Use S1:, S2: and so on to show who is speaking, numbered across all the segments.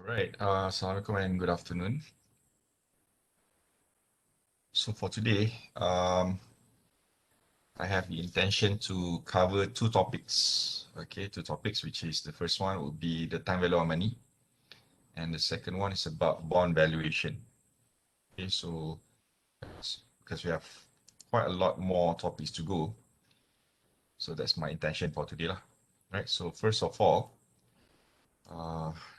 S1: Right. Assalamualaikum and good afternoon. So for today, I have the intention to cover two topics. Okay, two topics, which is the first one will be the time value of money, and the second one is about bond valuation. Okay, so because we have quite a lot more topics to go, so that's my intention for today, lah. Right. So first of all,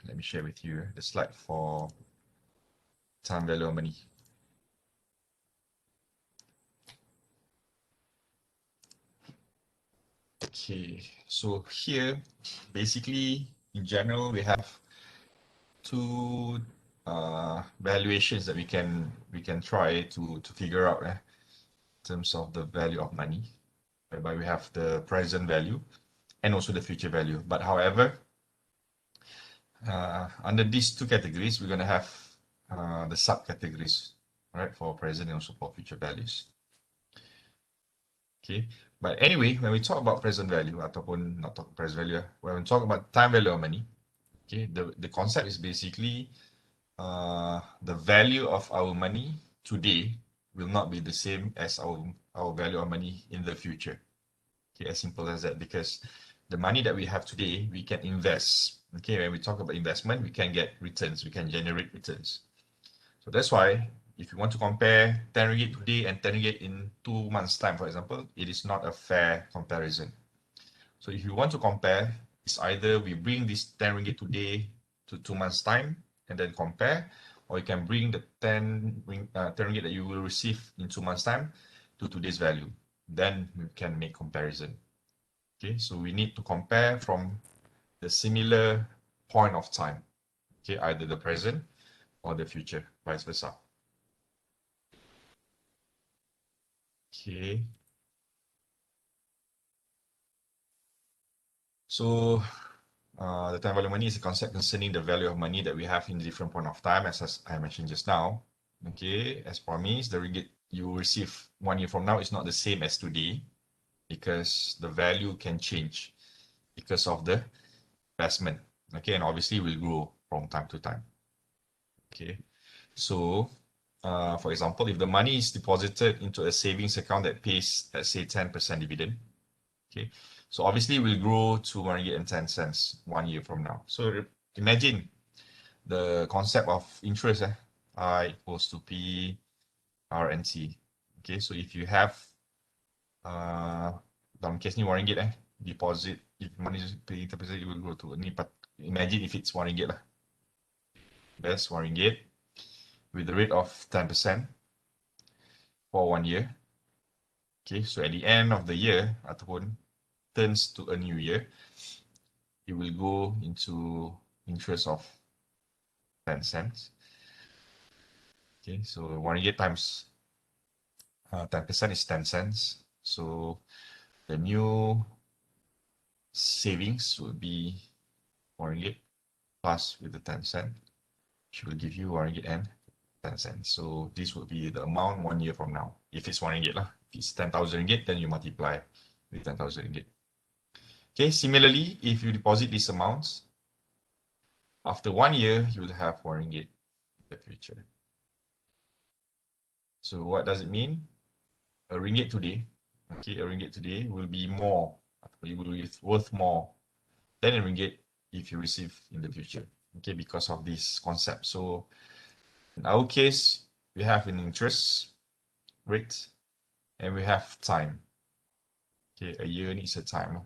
S1: let me share with you the slide for time value of money. Okay, so here, basically, in general, we have two valuations that we can try to figure out in terms of the value of money, whereby we have the present value and also the future value. But however, under these two categories, we're going to have the subcategories, right, for present and also for future values. Okay, but anyway, when we talk about present value ataupun not talk present value, when we talk about time value of money, okay, the concept is basically the value of our money today will not be the same as our value of money in the future. Okay, as simple as that, because the money that we have today, we can invest. Okay, when we talk about investment, we can get returns, we can generate returns. So that's why if you want to compare 10 ringgit today and 10 ringgit in 2 months time, for example, it is not a fair comparison. So if you want to compare, it's either we bring this 10 ringgit today to 2 months time and then compare, or you can bring the 10 ringgit that you will receive in 2 months time to today's value. Then we can make comparison. Okay, so we need to compare from the similar point of time. Okay, either the present or the future, vice versa. Okay. So the time value of money is a concept concerning the value of money that we have in different point of time, as I mentioned just now. Okay, as promised, the ringgit you receive 1 year from now is not the same as today because the value can change because of the investment. Okay, and obviously will grow from time to time. Okay, so for example, if the money is deposited into a savings account that pays, let's say, 10% dividend, okay, so obviously will grow to 1 ringgit and 10 cents 1 year from now. So imagine the concept of interest, I equals to P R and T. Okay, so if you have dalam case ni 1 ringgit deposit, if money is paying 10%, it will grow to ni, but imagine if it's 1 ringgit lah. That's 1 ringgit with the rate of 10% for 1 year. Okay, so at the end of the year ataupun turns to a new year, it will go into interest of 10 cents. Okay, so 1 ringgit times 10% is 10 cents. So the new savings would be 1 ringgit plus with the 10 cent, which will give you 1 ringgit and 10 cents. So this will be the amount 1 year from now. If it's 1 ringgit lah. If it's 10,000 ringgit, then you multiply with 10,000 ringgit. Okay, similarly, if you deposit these amounts, after 1 year, you will have 1 ringgit in the future. So what does it mean? A ringgit today, okay, a ringgit today will be more, it will be worth more than a ringgit if you receive in the future, okay, because of this concept. So in our case, we have an interest rate and we have time. Okay, a year needs a time.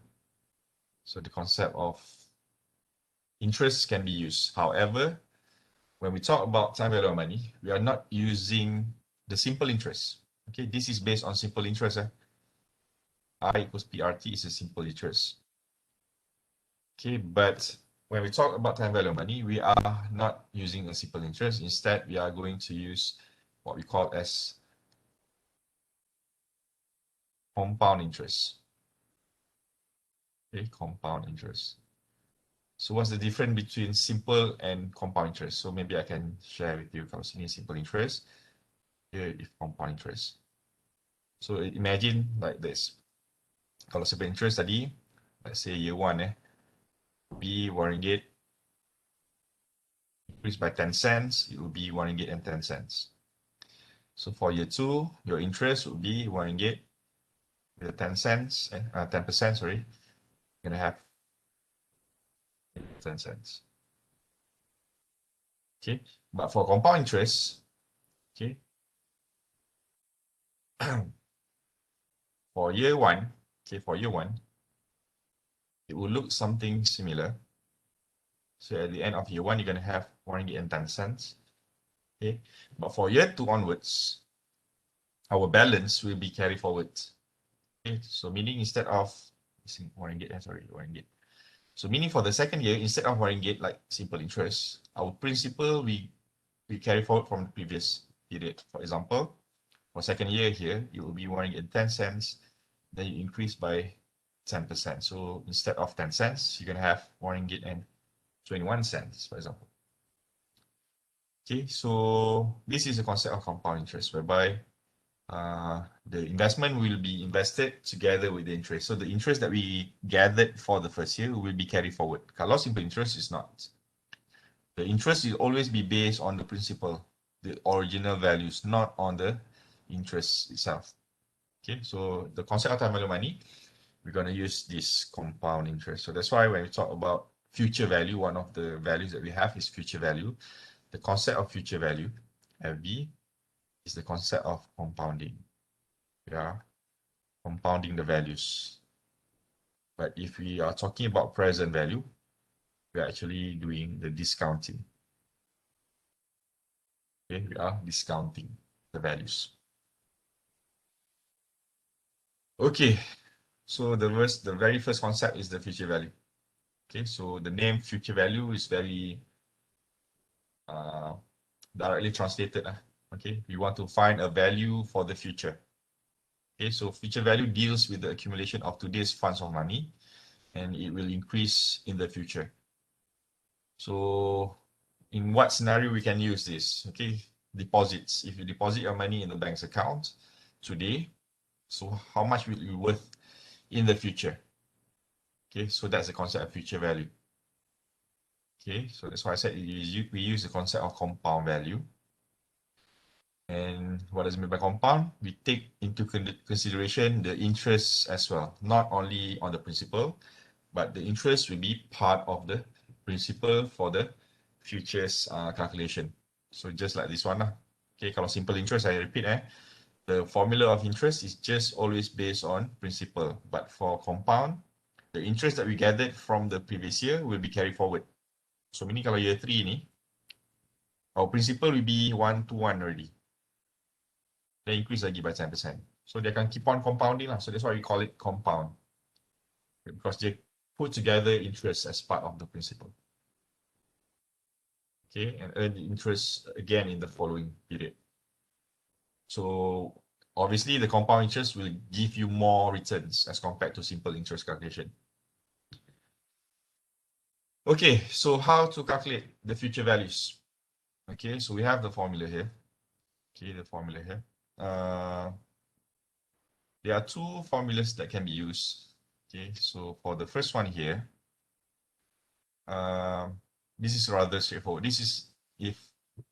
S1: So the concept of interest can be used. However, when we talk about time value of money, we are not using the simple interest. Okay, this is based on simple interest. I equals PRT is a simple interest. Okay, but when we talk about time value of money, we are not using a simple interest. Instead, we are going to use what we call as compound interest. Okay, compound interest. So what's the difference between simple and compound interest? So maybe I can share with you. Kalau sini simple interest, here is compound interest. So imagine like this. Kalau simple interest tadi, let's say year 1 be 1 ringgit increase by 10 cents, it will be 1 ringgit and 10 cents. So for year 2, your interest would be 1 ringgit with 10 cents, 10%, sorry. You're going to have 10 cents. Okay, but for compound interest, okay, for year 1, okay, for year 1, it will look something similar. So at the end of year 1, you're going to have 1 ringgit and 10 cents. Okay, but for year 2 onwards, our balance will be carried forward. Okay, so meaning instead of 1 ringgit, sorry, 1 ringgit. So meaning for the second year, instead of 1 ringgit like simple interest, our principal we carry forward from the previous period. For example, for second year here, it will be 1 ringgit and 10 cents. Then you increase by 10%. So instead of 10 cents, you're going to have 1 ringgit and 21 cents, for example. Okay, so this is the concept of compound interest, whereby the investment will be invested together with the interest. So the interest that we gathered for the first year will be carried forward. Kalau simple interest is not. The interest will always be based on the principal, the original values, not on the interest itself. Okay, so the concept of time value money, we're going to use this compound interest. So that's why when we talk about future value, one of the values that we have is future value. The concept of future value, FV, is the concept of compounding. We are compounding the values. But if we are talking about present value, we are actually doing the discounting. Okay, we are discounting the values. Okay, so the very first concept is the future value. Okay, so the name future value is very directly translated. Okay, we want to find a value for the future. Okay, so future value deals with the accumulation of today's funds of money, and it will increase in the future. So in what scenario we can use this? Okay, deposits. If you deposit your money in the bank's account today, so how much will it be worth in the future? Okay, so that's the concept of future value. Okay, so that's why I said we use the concept of compound value. And what does it mean by compound? We take into consideration the interest as well, not only on the principal, but the interest will be part of the principal for the futures calculation. So just like this one. Okay, kalau simple interest, I repeat, the formula of interest is just always based on principal. But for compound, the interest that we gathered from the previous year will be carried forward. So meaning kalau year 3 ni, our principal will be 1 to 1 already. Then increase lagi by 10%. So they can keep on compounding lah. So that's why we call it compound. Because they put together interest as part of the principal. Okay, and earn the interest again in the following period. So obviously the compound interest will give you more returns as compared to simple interest calculation. Okay, so how to calculate the future values? Okay, so we have the formula here. Okay, the formula here. There are two formulas that can be used. Okay, so for the first one here, this is rather straightforward. This is if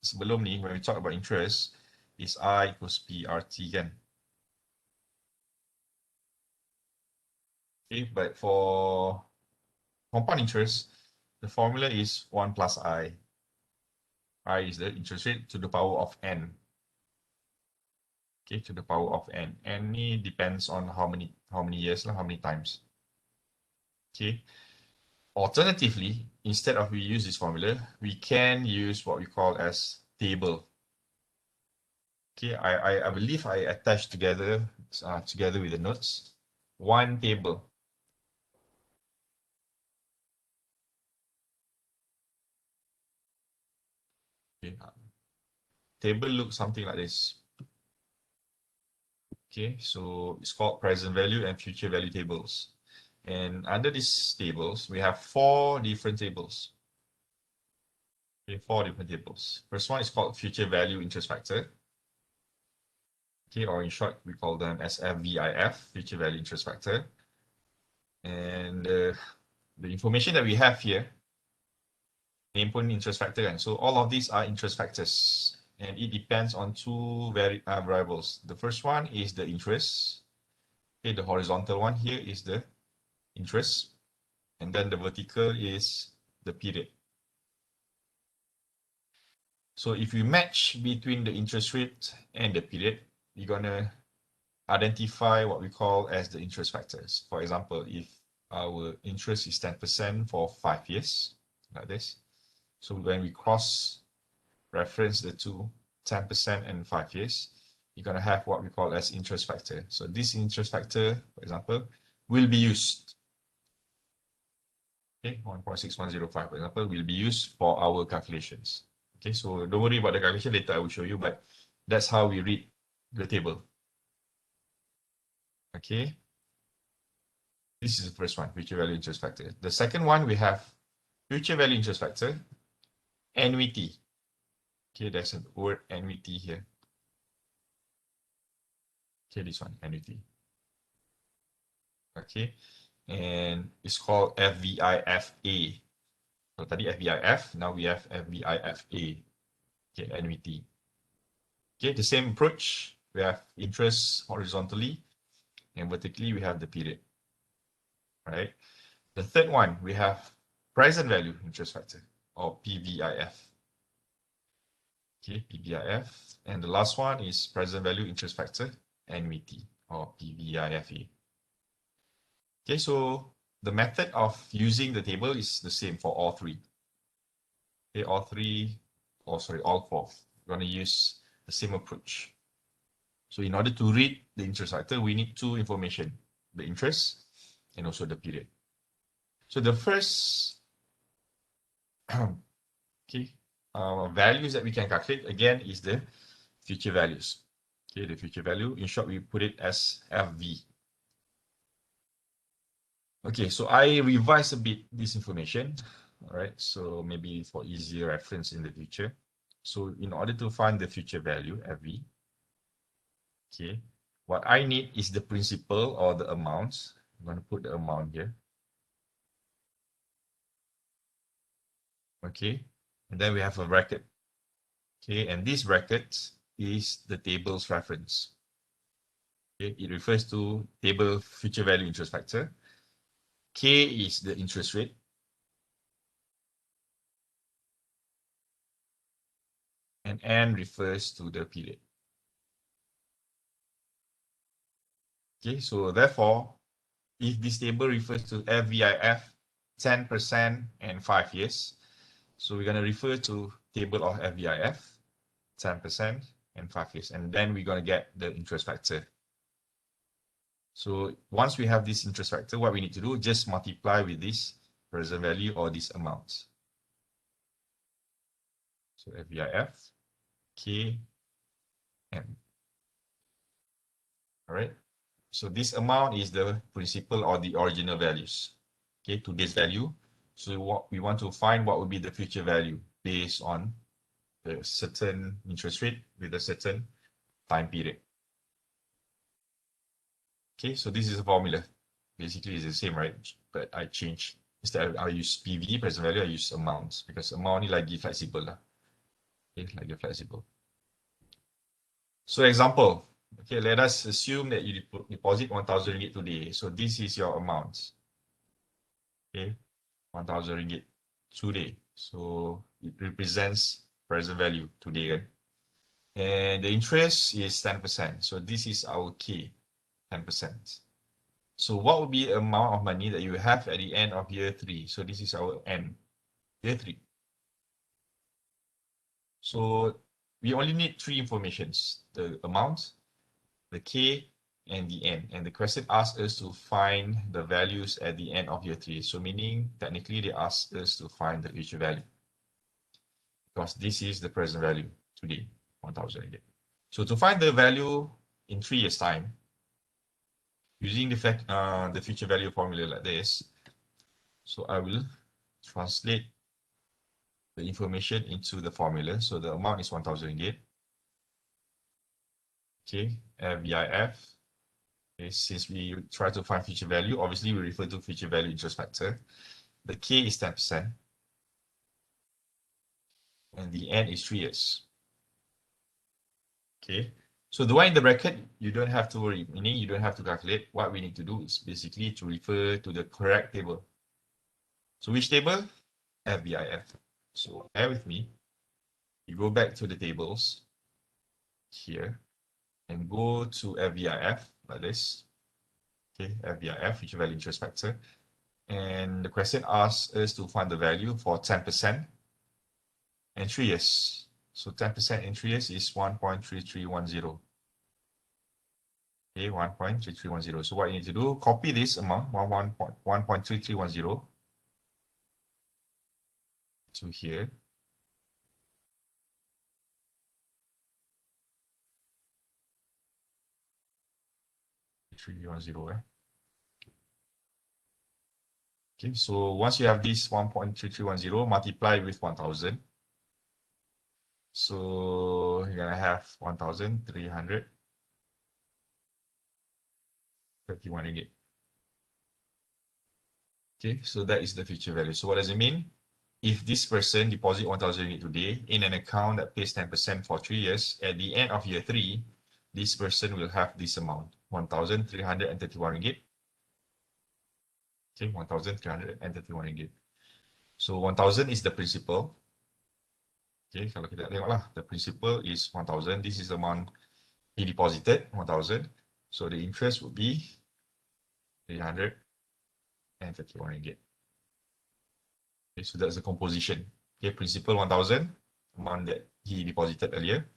S1: sebelum ni, when we talk about interest, is I equals PRT kan. Okay, but for compound interest, the formula is 1 plus I. I is the interest rate to the power of N. Okay, to the power of N. N ni depends on how many years lah, how many times. Okay. Alternatively, instead of we use this formula, we can use what we call as table. Okay, I believe I attached together with the notes one table. Okay, table looks something like this. Okay, so it's called present value and future value tables. And under these tables, we have 4 different tables. Okay, 4 different tables. First one is called future value interest factor. Okay, or in short, we call them as FVIF, future value interest factor. And the information that we have here Name pun interest factor kan. So all of these are interest factors, and it depends on two variables. The first one is the interest. Okay, the horizontal one here is the interest, and then the vertical is the period. So if you match between the interest rate and the period, you're gonna identify what we call as the interest factors. For example, if our interest is 10% for 5 years, like this. So when we cross reference the two, 10% and 5 years, you're gonna have what we call as interest factor. So this interest factor, for example, will be used. Okay, 1.6105, for example, will be used for our calculations. Okay, so don't worry about the calculation, later I will show you, but that's how we read the table. Okay, this is the first one, future value interest factor. The second one, we have future value interest factor, annuity. Okay, there's a word annuity here. Okay, this one, annuity. Okay, and it's called FVIFA. So tadi FVIF, now we have FVIFA. Okay, annuity. Okay, the same approach. We have interest horizontally, and vertically we have the period. Right. The third one, we have present value interest factor, or PVIF. Okay, PVIF. And the last one is present value interest factor, annuity, or PVIFA. Okay, so the method of using the table is the same for all three. Okay, all four. We're going to use the same approach. So in order to read the interest factor, we need two information, the interest and also the period. So the first values that we can calculate, again, is the future values. Okay, the future value, in short, we put it as FV. Okay, so I revised a bit this information, all right? So maybe for easier reference in the future. So in order to find the future value, FV, okay, what I need is the principal or the amounts. I'm going to put the amount here. Okay, and then we have a bracket. Okay, and this bracket is the table's reference. Okay, it refers to table future value interest factor. K is the interest rate. And N refers to the period. Okay, so therefore, if this table refers to FVIF 10% and 5 years, so we're going to refer to table of FVIF 10% and 5 years, and then we're going to get the interest factor. So once we have this interest factor, what we need to do, just multiply with this present value or this amount. So FVIF, K, M. All right. So this amount is the principal or the original values. Okay, today's value. So what we want to find what would be the future value based on the certain interest rate with a certain time period. Okay, so this is a formula. Basically, it's the same, right? But I changed. Instead, I use PV, present value, I use amounts because amount ni lagi flexible lah. Okay, lagi flexible. So example, okay, let us assume that you deposit 1,000 ringgit today. So this is your amount. Okay, 1,000 ringgit today. So it represents present value today, right? And the interest is 10%. So this is our K, 10%. So what would be the amount of money that you have at the end of year 3? So this is our N, year 3. So we only need 3 informations, the amount, the K, and the N. And the question asks us to find the values at the end of year 3. So meaning, technically, they ask us to find the future value. Because this is the present value today, 1,000 ringgit. So to find the value in 3 years' time, using the future value formula like this, so I will translate the information into the formula. So the amount is 1,000 ringgit. Okay, FVIF. Okay, since we try to find future value, obviously we refer to future value interest factor. The K is 10%. and the end is 3 years. Okay, so the one in the bracket, you don't have to worry, meaning you don't have to calculate. What we need to do is basically to refer to the correct table. So which table? FVIF. So bear with me. You go back to the tables here and go to FVIF like this. Okay, FVIF, future value interest factor. And the question asks us to find the value for 10% and 3 years. So 10% in 3 years is 1.3310. Okay, 1.3310. So what you need to do, copy this amount, 1.3310 to here. Okay, so once you have this 1.3310 multiply with 1000. So you're gonna have 1,331 ringgit. Okay, so that is the future value. So what does it mean? If this person deposit 1,000 ringgit today in an account that pays 10% for 3 years, at the end of year 3, this person will have this amount, 1,331 ringgit. Okay, 1,331 ringgit. So 1,000 is the principal. Okay, kalau kita tengoklah, the principal is 1,000. This is the amount he deposited, 1,000. So the interest would be 331 ringgit. Okay, so that's the composition. Okay, principal 1,000, amount that he deposited earlier,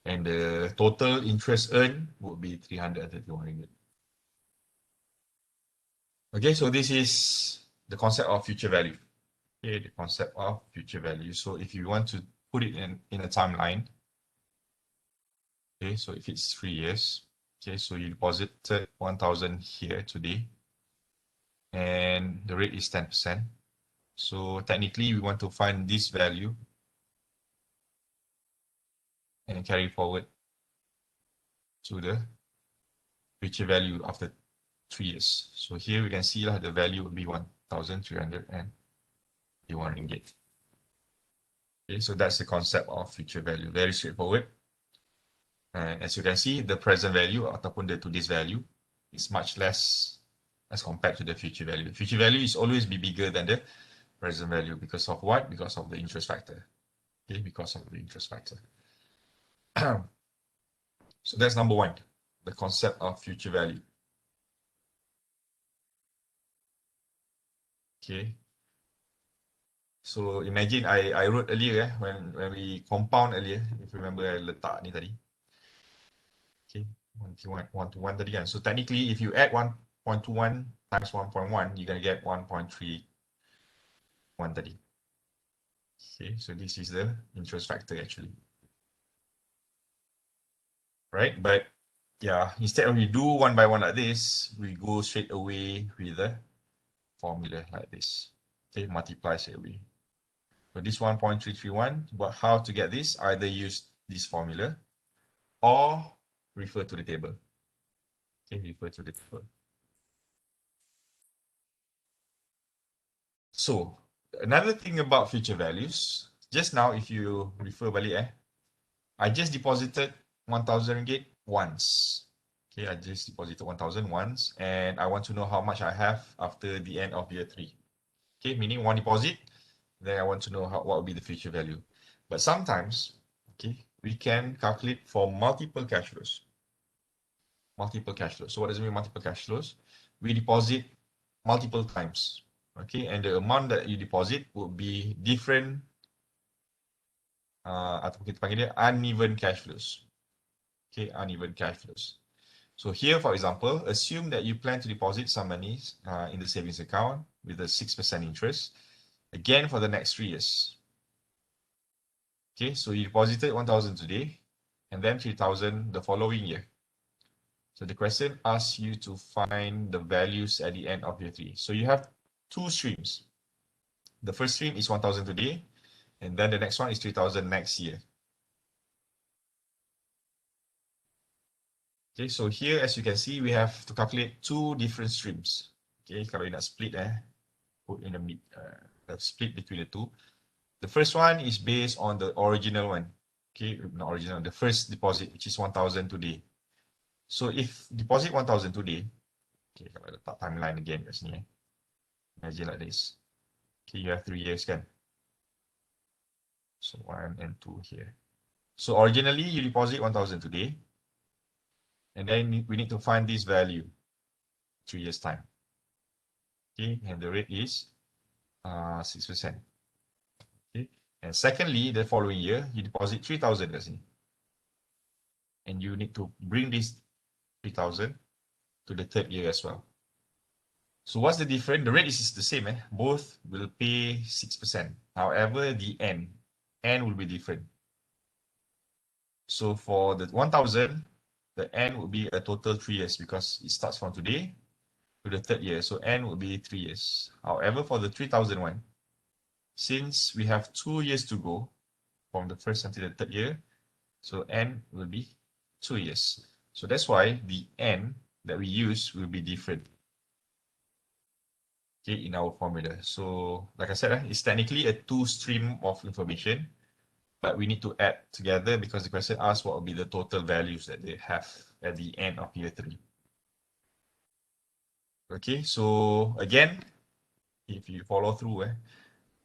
S1: and the total interest earned would be 331 ringgit. Okay, so this is the concept of future value. Okay, the concept of future value. So if you want to put it in a timeline, okay, so if it's 3 years, okay, so you deposited 1,000 here today, and the rate is 10%. So technically, we want to find this value and carry forward to the future value after 3 years. So here we can see the value would be 1,331 ringgit. Okay, so that's the concept of future value. Very straightforward. And as you can see, the present value ataupun the today's value is much less as compared to the future value. Future value is always be bigger than the present value because of what? Because of the interest factor. Okay, because of the interest factor. So that's number one, the concept of future value. Okay. So imagine I wrote earlier when we compound earlier, if you remember I letak ni tadi. Okay, 1 tadi kan. So technically if you add 1.21 times 1.1, you're gonna get 1.31 tadi. Okay, so this is the interest factor actually. Right, but yeah, instead of we do one by one like this, we go straight away with the formula like this. Okay, multiply straight away. So this 1.331, but how to get this? Either use this formula or refer to the table. Okay, refer to the table. So another thing about future values, just now if you refer balik, I just deposited 1,000 ringgit once. Okay, I just deposited 1,000 once, and I want to know how much I have after the end of year 3. Okay, meaning one deposit, then I want to know what will be the future value. But sometimes, okay, we can calculate for multiple cash flows. Multiple cash flows. So what does it mean multiple cash flows? We deposit multiple times. Okay, and the amount that you deposit would be different atau kita panggil dia uneven cash flows. Okay, uneven cash flows. So here, for example, assume that you plan to deposit some money in the savings account with a 6% interest, again for the next 3 years. Okay, so you deposited 1,000 today, and then 3,000 the following year. So the question asks you to find the values at the end of year 3. So you have two streams. The first stream is 1,000 today, and then the next one is 3,000 next year. Okay, so here, as you can see, we have to calculate two different streams. Okay, kalau you nak split, put in the mid, split between the two. The first one is based on the original one. Okay, not original, the first deposit, which is 1,000 today. So if deposit 1,000 today, okay, kalau letak timeline again kat sini, imagine like this. Okay, you have 3 years kan? So 1 and 2 here. So originally you deposit 1,000 today, and then we need to find this value 3 years time. Okay, and the rate is 6%. Okay, and secondly, the following year you deposit 3,000 kat sini, and you need to bring this 3,000 to the third year as well. So what's the difference? The rate is the same, both will pay 6%. However, the N will be different. So for the 1,000, the N will be a total 3 years because it starts from today to the third year. So N will be 3 years. However, for the 3,000 one, since we have 2 years to go from the first until the third year, so N will be 2 years. So that's why the N that we use will be different. Okay, in our formula. So like I said, it's technically a 2 stream of information, but we need to add together because the question asks what will be the total values that they have at the end of year 3. Okay, so again, if you follow through,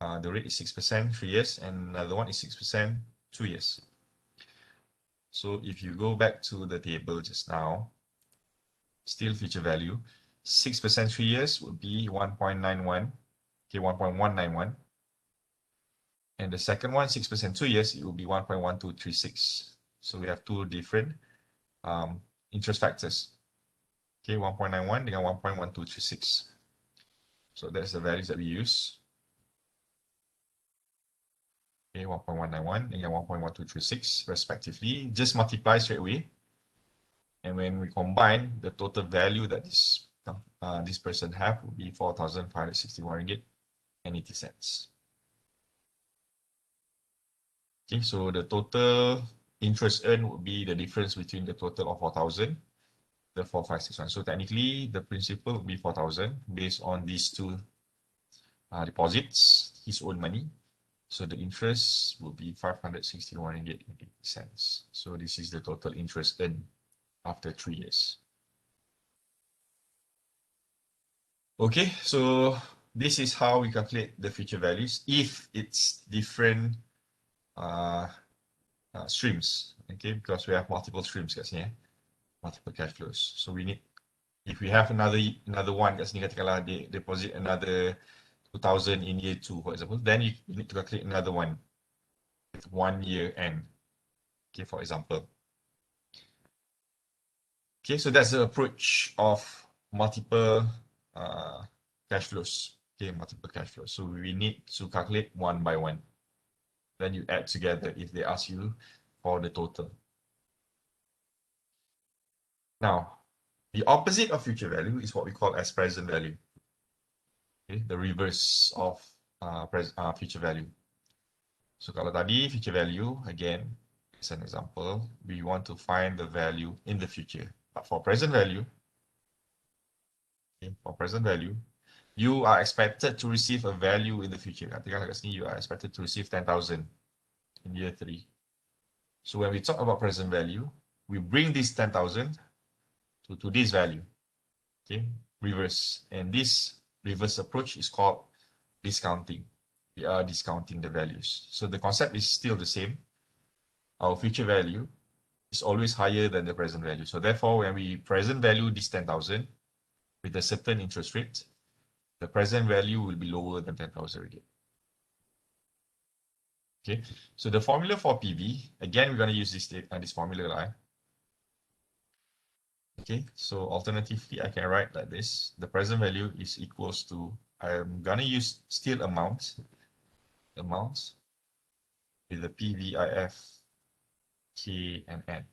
S1: the rate is 6%, 3 years, and another one is 6%, 2 years. So if you go back to the table just now, still future value, 6% 3 years would be 1.91, okay, 1.191. And the second one, 6% 2 years, it will be 1.1236. So we have two different interest factors. Okay, 1.91 dengan 1.1236. So that's the values that we use. Okay, 1.191 dengan 1.1236 respectively. Just multiply straight away. And when we combine, the total value that this person have will be 4,561 ringgit and 80 cents. Okay, so the total interest earned would be the difference between the total of 4,000, the 4,561. So technically, the principal would be 4,000 based on these two deposits, his own money. So the interest will be 561 ringgit and 80 cents. So this is the total interest earned after 3 years. Okay, so this is how we calculate the future values if it's different streams. Okay, because we have multiple streams kat sini, multiple cash flows. So we need, if we have another one kat sini, katakanlah they deposit another 2,000 in year 2, for example, then you need to calculate another one with 1 year end. Okay, for example. Okay, so that's the approach of multiple cash flows. Okay, multiple cash flows. So we need to calculate one by one. Then you add together if they ask you for the total. Now, the opposite of future value is what we call as present value. Okay, the reverse of future value. So kalau tadi future value, again, as an example, we want to find the value in the future. But for present value, okay, you are expected to receive a value in the future. Katakanlah kat sini, you are expected to receive 10,000 in year 3. So when we talk about present value, we bring this 10,000 to this value. Okay, reverse. And this reverse approach is called discounting. We are discounting the values. So the concept is still the same. Our future value is always higher than the present value. So therefore, when we present value this 10,000 with a certain interest rate, the present value will be lower than 10,000 again. Okay, so the formula for PV, again, we're going to use this formula. Okay, so alternatively, I can write like this. The present value is equals to, I'm going to use still amounts with the PVIF, K, and N.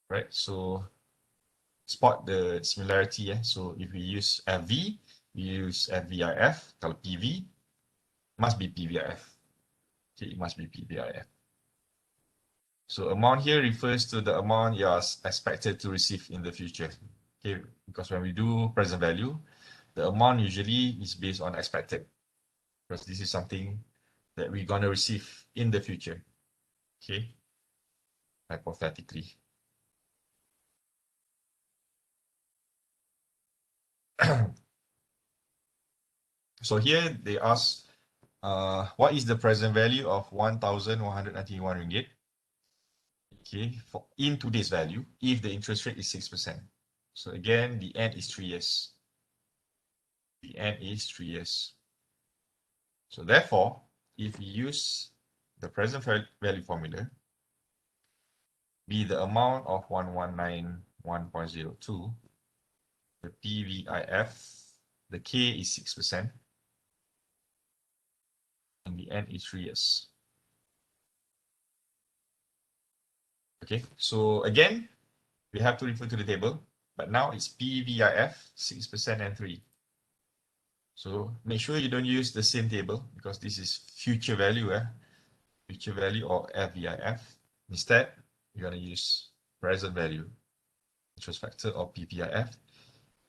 S1: Right, so spot the similarity. So if we use FV, we use FVIF. Kalau PV, must be PVIF. Okay, it must be PVIF. So amount here refers to the amount you are expected to receive in the future. Okay, because when we do present value, the amount usually is based on expected. because this is something that we're going to receive in the future. Okay, hypothetically. So here they ask, what is the present value of 1,191 ringgit? Okay, for in today's value, if the interest rate is 6%. So again, the end is 3 years. The end is 3 years. So therefore, if we use the present value formula, be the amount of 1191.02, the PVIF, the K is 6%, and the N is 3 years. Okay, so again, we have to refer to the table, but now it's PVIF, 6% and 3. So make sure you don't use the same table because this is future value, future value or FVIF. Instead, you're going to use present value, interest factor or PPIF.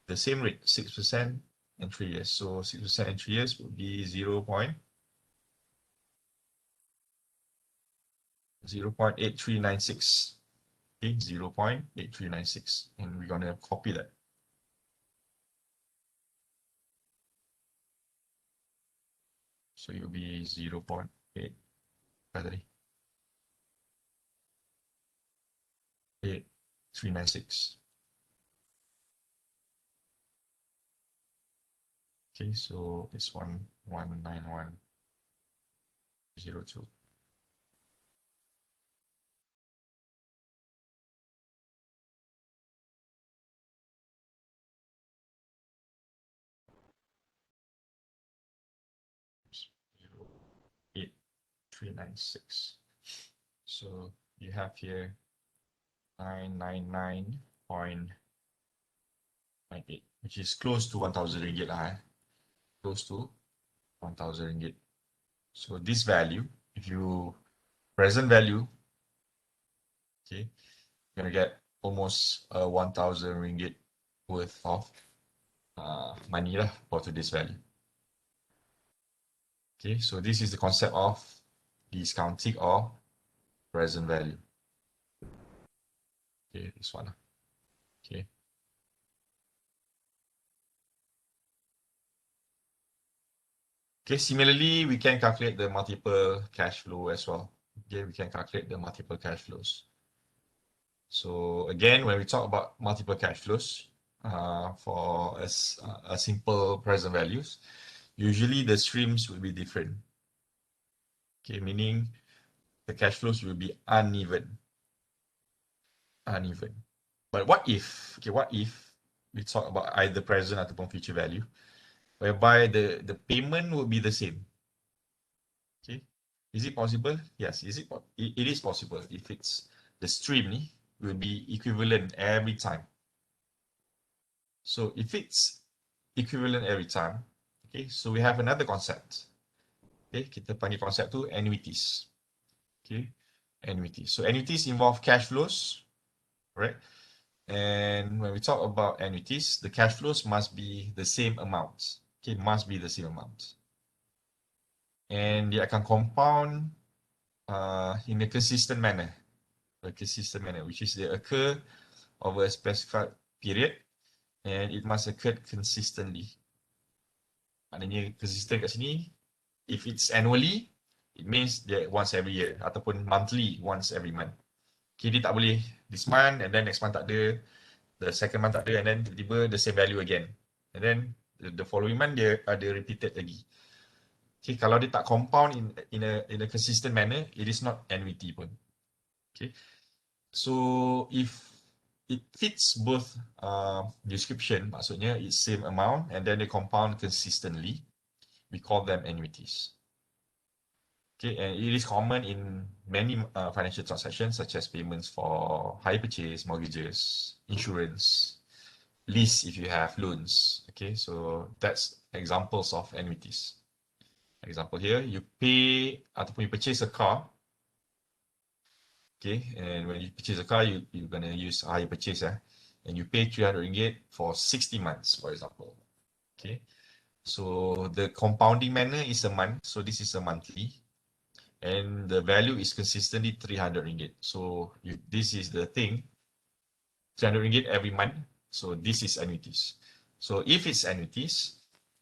S1: The same rate, 6% and 3 years. So 6% and 3 years would be 0.8396. Okay, 0.8396. And we're going to copy that. So it'll be 0.8. 8396. Okay, so it's 1191.02. Zero 8396. So you have here 999.98, which is close to 1,000 ringgit, close to 1,000 ringgit. So this value, if you present value, okay, you're gonna get almost 1,000 ringgit worth of money lah for today's value. Okay, so this is the concept of discounting or present value. Okay, this one. Okay. Okay, similarly, we can calculate the multiple cash flow as well. Okay, we can calculate the multiple cash flows. So again, when we talk about multiple cash flows for a simple present values, usually the streams will be different. Okay, meaning the cash flows will be uneven. But what if, okay, what if we talk about either present ataupun future value, whereby the payment will be the same? Okay, is it possible? Yes, it is possible if it's the stream will be equivalent every time. So if it's equivalent every time, okay, so we have another concept. Okay, kita panggil konsep tu annuities. Okay, annuities. So annuities involve cash flows, right? And when we talk about annuities, the cash flows must be the same amount. Okay, must be the same amount. And they akan compound in a consistent manner. Which is they occur over a specified period and it must occur consistently. Maknanya consistent kat sini, if it's annually, it means that once every year ataupun monthly, once every month. Okay, dia tak boleh this month and then next month tak ada, the second month tak ada and then tiba-tiba the same value again. And then the following month dia ada repeated lagi. Okay, kalau dia tak compound in a consistent manner, it is not annuity pun. Okay. So if it fits both description, maksudnya it's same amount and then they compound consistently, we call them annuities. Okay, and it is common in many financial transactions such as payments for hire purchase, mortgages, insurance, lease if you have loans. Okay, so that's examples of annuities. Example here, you pay ataupun you purchase a car. Okay, and when you purchase a car, you're going to use hire purchase, and you pay 300 ringgit for 60 months, for example. Okay, So the compounding manner is a month. So this is a monthly. And the value is consistently 300 ringgit. So if this is the thing, 300 ringgit every month. So this is annuities. So if it's annuities,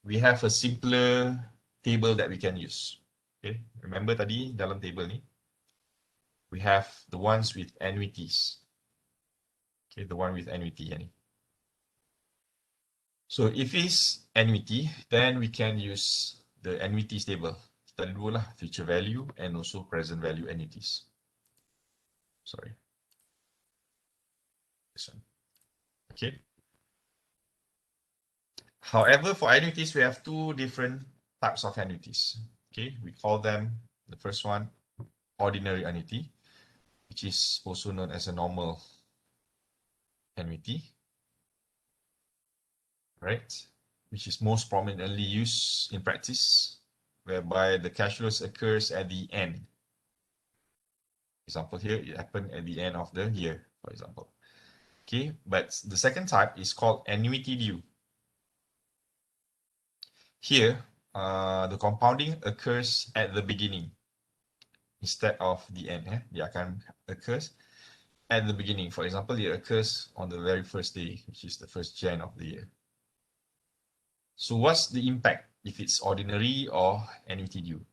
S1: we have a simpler table that we can use. Okay, remember tadi dalam table ni, we have the ones with annuities. Okay, the one with annuity. So if it's annuity, then we can use the annuities table. Kita ada dua lah, future value and also present value annuities. Sorry. This one. Okay. However, for annuities, we have two different types of annuities. Okay, we call them, the first one, ordinary annuity, which is also known as a normal annuity, right? Which is most prominently used in practice, whereby the cash flows occurs at the end. Example here, it happened at the end of the year, for example. Okay, but the second type is called annuity due. Here, the compounding occurs at the beginning instead of the end. Dia akan occurs at the beginning. For example, it occurs on the very first day, which is the first Jan of the year. So what's the impact if it's ordinary or annuity due?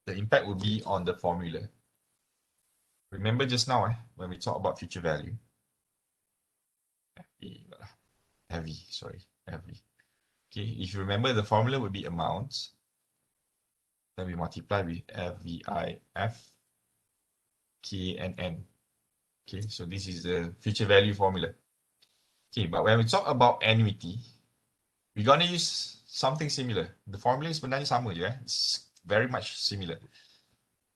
S1: The impact will be on the formula. Remember just now, when we talk about future value, heavy. Okay, if you remember, the formula would be amounts. Then we multiply with FVIF, K, and N. Okay, so this is the future value formula. Okay, but when we talk about annuity, we're going to use something similar. The formula is sebenarnya sama je. It's very much similar.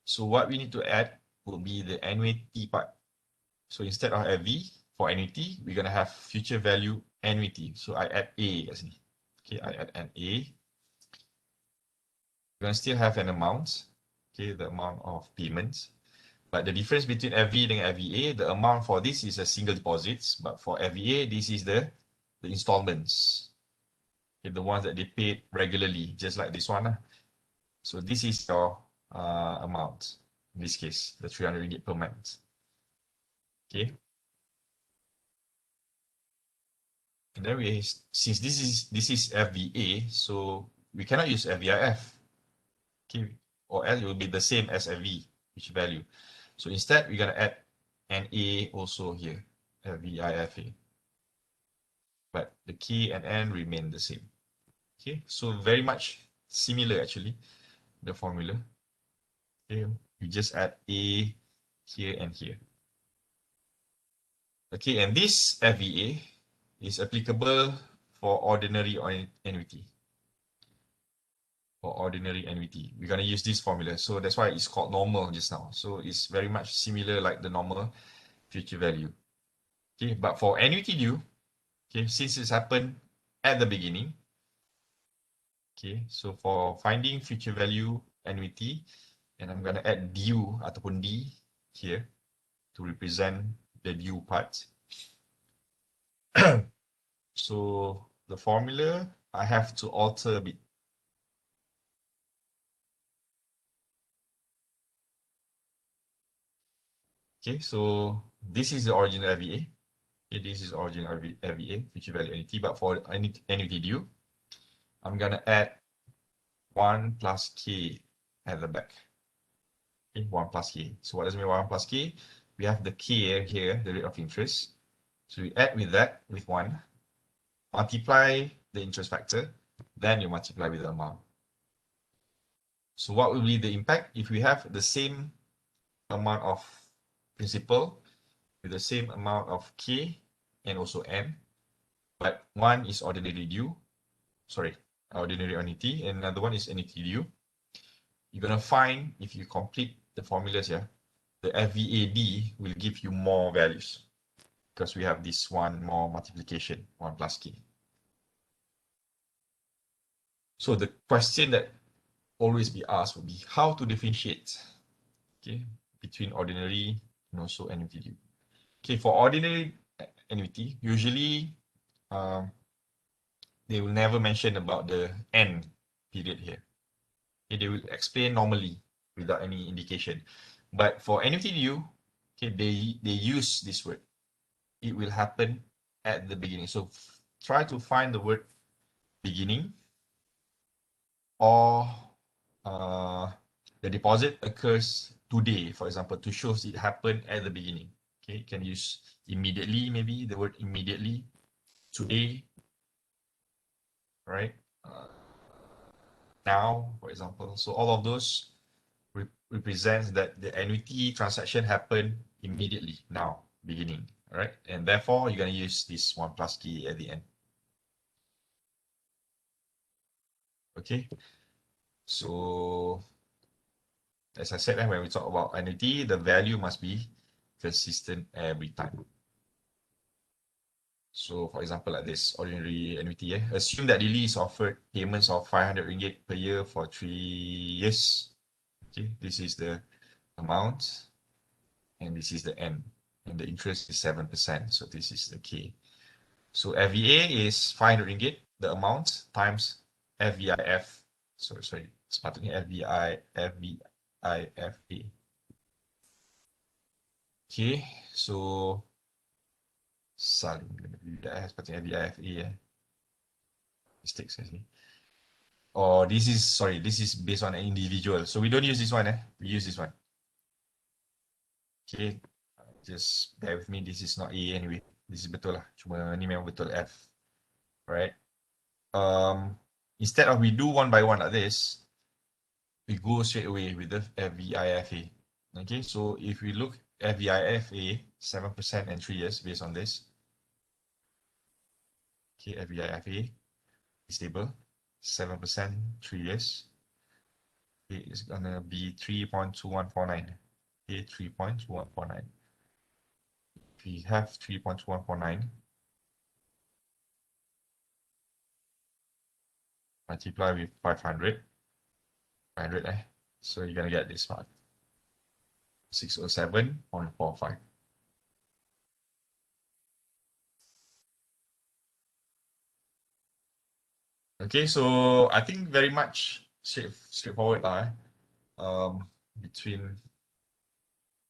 S1: So what we need to add will be the annuity part. So instead of FV for annuity, we're going to have future value annuity. So I add A kat sini. Okay, I add an A. We're going to still have an amount. Okay, the amount of payments. But the difference between FV and FVA, the amount for this is a single deposits, but for FVA, this is the installments. Okay, the ones that they paid regularly, just like this one. So this is your amount, in this case, the 300 ringgit per month. Okay. And then since this is FVA, so we cannot use FVIF. Okay, or else it will be the same as FV, which value. So instead, we're gonna add an A also here, FVIFA. But the K and N remain the same. Okay, so very much similar actually, the formula. Okay, you just add A here and here. Okay, and this FVA is applicable for ordinary annuity. For ordinary annuity, we're going to use this formula. So that's why it's called normal just now. So it's very much similar like the normal future value. Okay, but for annuity due, okay, since it's happened at the beginning, okay, so for finding future value annuity, and I'm going to add due ataupun D here to represent the due part. So the formula, I have to alter a bit. Okay, so this is the original FVA. Okay, this is original FVA, future value annuity, but for annuity due, I'm going to add 1 plus K at the back. Okay, 1 plus K. So what does it mean 1 plus K? We have the K here, the rate of interest. So we add with that, with 1, multiply the interest factor, then you multiply with the amount. So what will be the impact if we have the same amount of principal with the same amount of K and also N, but one is ordinary due, ordinary annuity, and another one is annuity due. You're going to find, if you complete the formulas here, the FVAD will give you more values because we have this one more multiplication, 1 plus K. So the question that always be asked would be how to differentiate, okay, between ordinary and also annuity due. Okay, for ordinary annuity, usually they will never mention about the end period here. Okay, they will explain normally without any indication. But for annuity due, okay, they use this word. It will happen at the beginning. So try to find the word beginning, or the deposit occurs today, for example, to show it happened at the beginning. Okay, you can use immediately, maybe the word immediately, today, right? Now, for example. So all of those represents that the annuity transaction happened immediately, now, beginning, all right? And therefore, you're going to use this 1 plus K at the end. Okay, so as I said, when we talk about annuity, the value must be consistent every time. So for example, like this ordinary annuity, assume that Lily is offered payments of 500 ringgit per year for 3 years. Okay, this is the amount, and this is the N, and the interest is 7%. So this is the K. So FVA is 500 ringgit, the amount, times FVIF. Sorry, sepatutnya FVIFA. Okay, so saling sepatutnya FVIFA. Mistakes, I see. Or this is based on an individual. So we don't use this one, we use this one. Okay, just bear with me. This is not A anyway. This is betul lah. Cuma ni memang betul F, right? Instead of we do one by one like this, we go straight away with the FVIFA. Okay, so if we look at FVIFA, 7% and 3 years based on this. Okay, FVIFA is stable, 7%, 3 years. Okay, it's gonna be 3.2149. Okay, 3.2149. If we have 3.2149, multiply with 500, so you're gonna get this one, 607.45. Okay, so I think very much straightforward between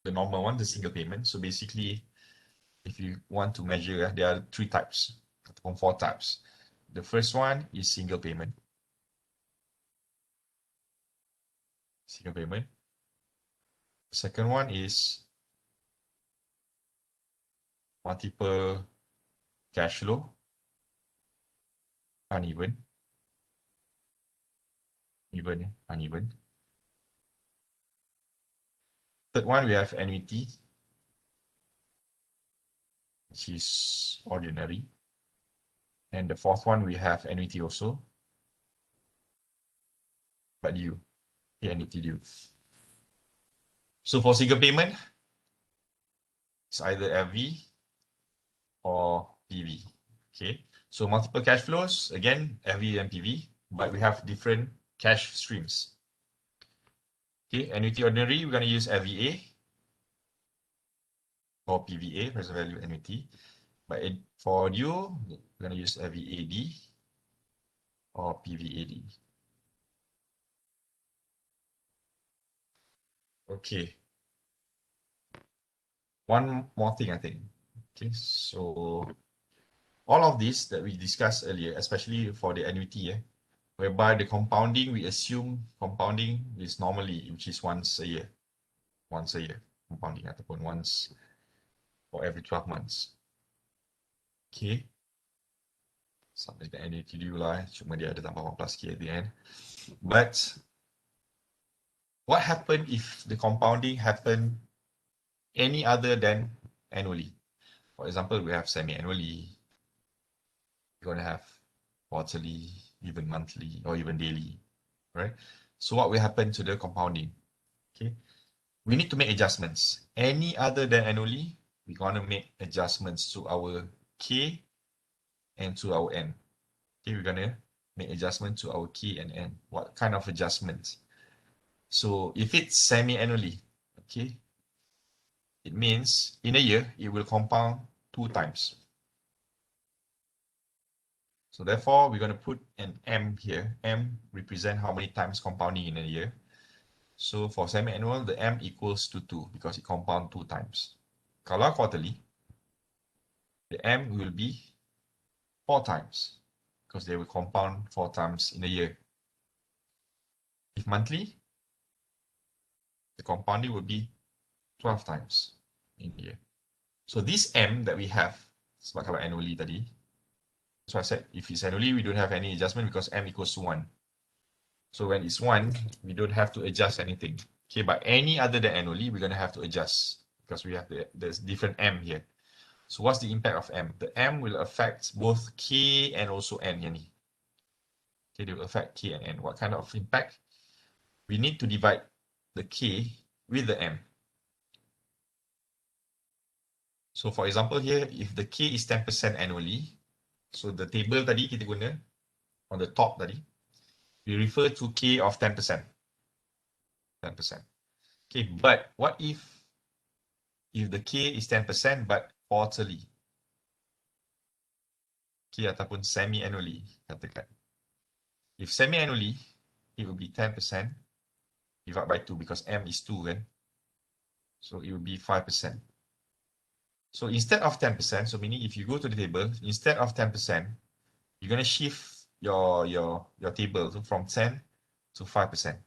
S1: the normal one, the single payment. So basically, if you want to measure, there are 3 types, or 4 types. The first one is single payment. Single payment. Second one is multiple cash flow, uneven. Uneven. Third one, we have annuity, which is ordinary. And the fourth one, we have annuity also, but due, annuity due. So for single payment, it's either FV or PV. Okay, so multiple cash flows, again, FV and PV, but we have different cash streams. Okay, annuity ordinary, we're going to use FVA or PVA, present value annuity. But for due, we're going to use FVAD or PVAD. Okay. One more thing, I think. Okay, so all of this that we discussed earlier, especially for the annuity, whereby the compounding, we assume compounding is normally, which is once a year. Once a year, compounding ataupun once for every 12 months. Okay. Sampai dengan annuity due lah, cuma dia ada tambah 1 plus K at the end. But what happened if the compounding happened any other than annually? For example, we have semi-annually. You're going to have quarterly, even monthly, or even daily, right? So what will happen to the compounding? Okay, we need to make adjustments. Any other than annually, we're going to make adjustments to our K and to our N. Okay, we're going to make adjustment to our K and N. What kind of adjustments? So if it's semi-annually, okay, it means in a year, it will compound 2 times. So therefore, we're going to put an M here. M represent how many times compounding in a year. So for semi-annual, the M equals to 2 because it compounds 2 times. Kalau quarterly, the M will be 4 times because they will compound 4 times in a year. If monthly, the compounding will be 12 times in a year. So this M that we have, sebab kalau annually tadi, so I said if it's annually, we don't have any adjustment because M equals to 1. So when it's 1, we don't have to adjust anything. Okay, but any other than annually, we're going to have to adjust because we have there's different M here. So what's the impact of M? The M will affect both K and also N. Okay, they will affect K and N. What kind of impact? We need to divide the K with the M. So for example here, if the K is 10% annually, so the table tadi kita guna, on the top tadi, we refer to K of 10%. 10%. Okay, but what if the K is 10% but quarterly? Okay, ataupun semi-annually, katakan. If semi-annually, it will be 10% divided by 2 because M is 2, kan? So it will be 5%. So instead of 10%, so meaning if you go to the table, instead of 10%, you're going to shift your table from 10 to 5%.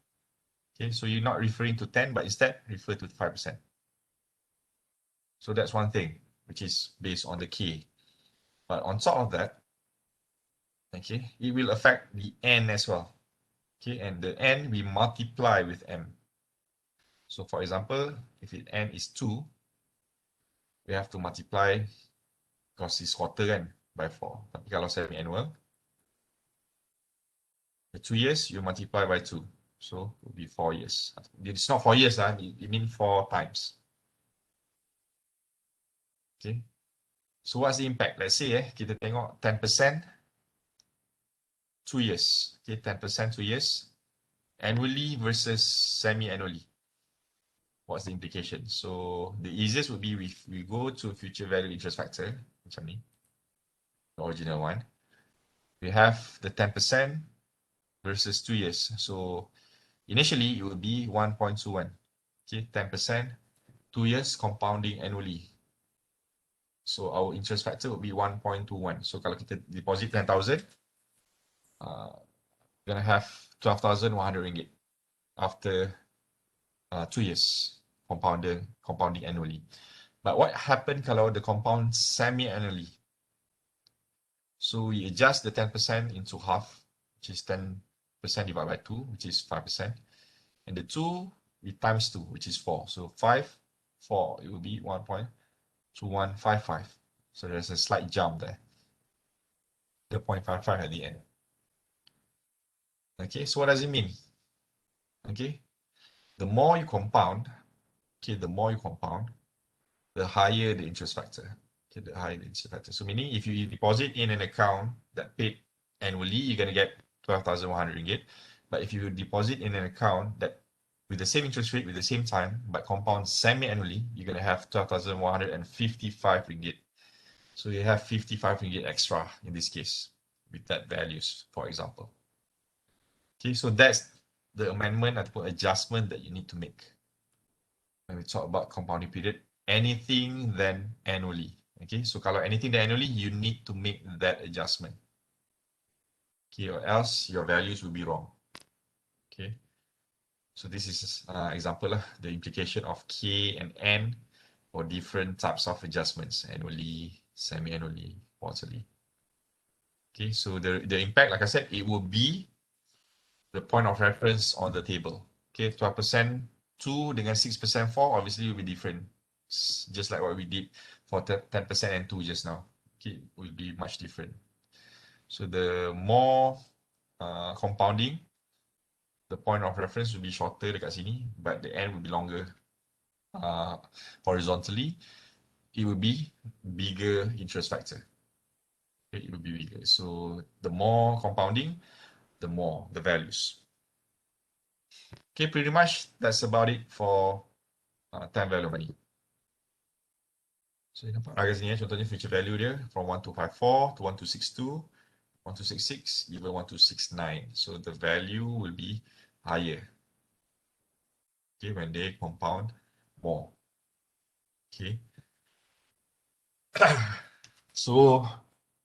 S1: Okay, so you're not referring to 10, but instead refer to 5%. So that's one thing, which is based on the K. But on top of that, okay, it will affect the N as well. Okay, and the N we multiply with M. So for example, if it N is 2, we have to multiply because it's quarter kan by 4. Tapi kalau semi-annual, the 2 years you multiply by 2. So it will be 4 years. It's not 4 years, it means 4 times. Okay. So what's the impact? Let's say kita tengok 10% 2 years. Okay, 10% 2 years. Annually versus semi-annually. What's the implication? So the easiest would be if we go to future value interest factor, macam ni, the original one. We have the 10% versus 2 years. So initially it would be 1.21. Okay, 10%, 2 years compounding annually. So our interest factor would be 1.21. So kalau kita deposit 10,000, we're gonna have 12,100 ringgit after 2 years compounding annually. But what happened kalau the compound semi-annually? So we adjust the 10% into half, which is 10% divided by 2, which is 5%. And the 2, we times 2, which is 4. So 5, 4, it will be 1.2155. So there's a slight jump there. The 0.55 at the end. Okay, so what does it mean? Okay, the more you compound, the higher the interest factor. Okay, the higher the interest factor. So meaning if you deposit in an account that paid annually, you're going to get 12,100 ringgit. But if you deposit in an account that with the same interest rate, with the same time, but compound semi-annually, you're going to have 12,155 ringgit. So you have 55 ringgit extra in this case with that values, for example. Okay, so that's the amendment or adjustment that you need to make when we talk about compounding period. Anything than annually. Okay, so kalau anything than annually, you need to make that adjustment. Okay, or else your values will be wrong. Okay, so this is example the implication of K and N for different types of adjustments, annually, semi-annually, quarterly. Okay, so the impact, like I said, it will be the point of reference on the table. Okay, 12% 2 dengan 6% 4 obviously will be different. Just like what we did for 10% and 2 just now. Okay, will be much different. So the more compounding, the point of reference will be shorter dekat sini, but the end will be longer. Horizontally, it will be bigger interest factor. Okay, it will be bigger. So the more compounding, the more the values. Okay, pretty much that's about it for time value of money. So nampak harga sini contohnya future value dia from 1254 to 1262, 1266, even 1269. So the value will be higher, okay, when they compound more. Okay. So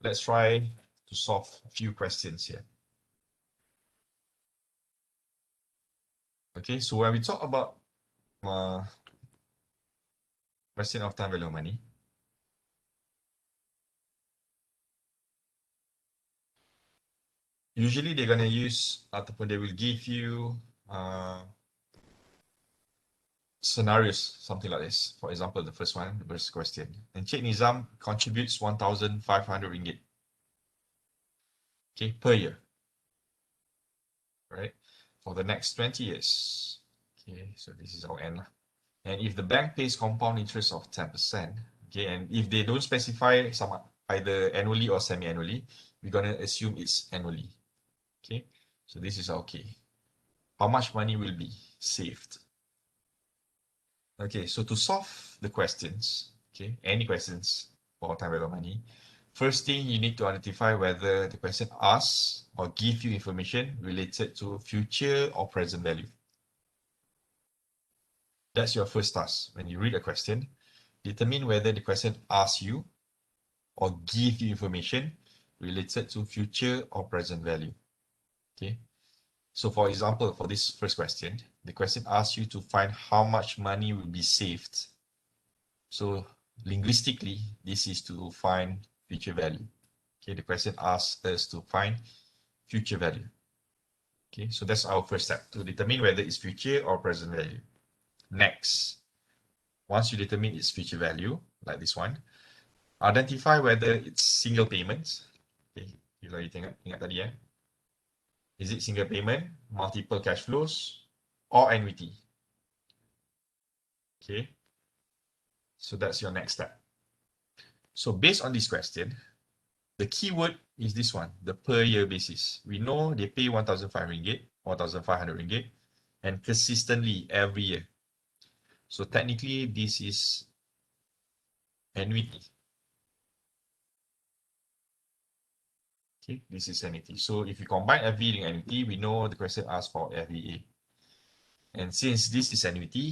S1: let's try to solve a few questions here. Okay, so when we talk about question of time value of money, usually they're gonna use ataupun they will give you scenarios, something like this. For example, the first one, the first question. Encik Nizam contributes 1,500 ringgit, okay, per year, right? For the next 20 years. Okay, so this is our end. And if the bank pays compound interest of 10%, okay, and if they don't specify some either annually or semi-annually, we're gonna assume it's annually. Okay, so this is okay. How much money will be saved? Okay, so to solve the questions, okay, any questions for time value of money, first thing you need to identify whether the question asks or give you information related to future or present value. That's your first task. When you read a question, determine whether the question asks you or give you information related to future or present value. Okay. So for example, for this first question, the question asks you to find how much money will be saved. So linguistically, this is to find future value. Okay, the question asks us to find future value. Okay, so that's our first step, to determine whether it's future or present value. Next, once you determine its future value, like this one, identify whether it's single payments. Okay, kalau you ingat tadi is it single payment, multiple cash flows, or annuity? Okay, so that's your next step. So based on this question, the keyword is this one, the per year basis. We know they pay 1,500 ringgit, 1,500 ringgit, and consistently every year. So technically, this is annuity. Okay, this is annuity. So if you combine FV and annuity, we know the question asks for FVA. And since this is annuity,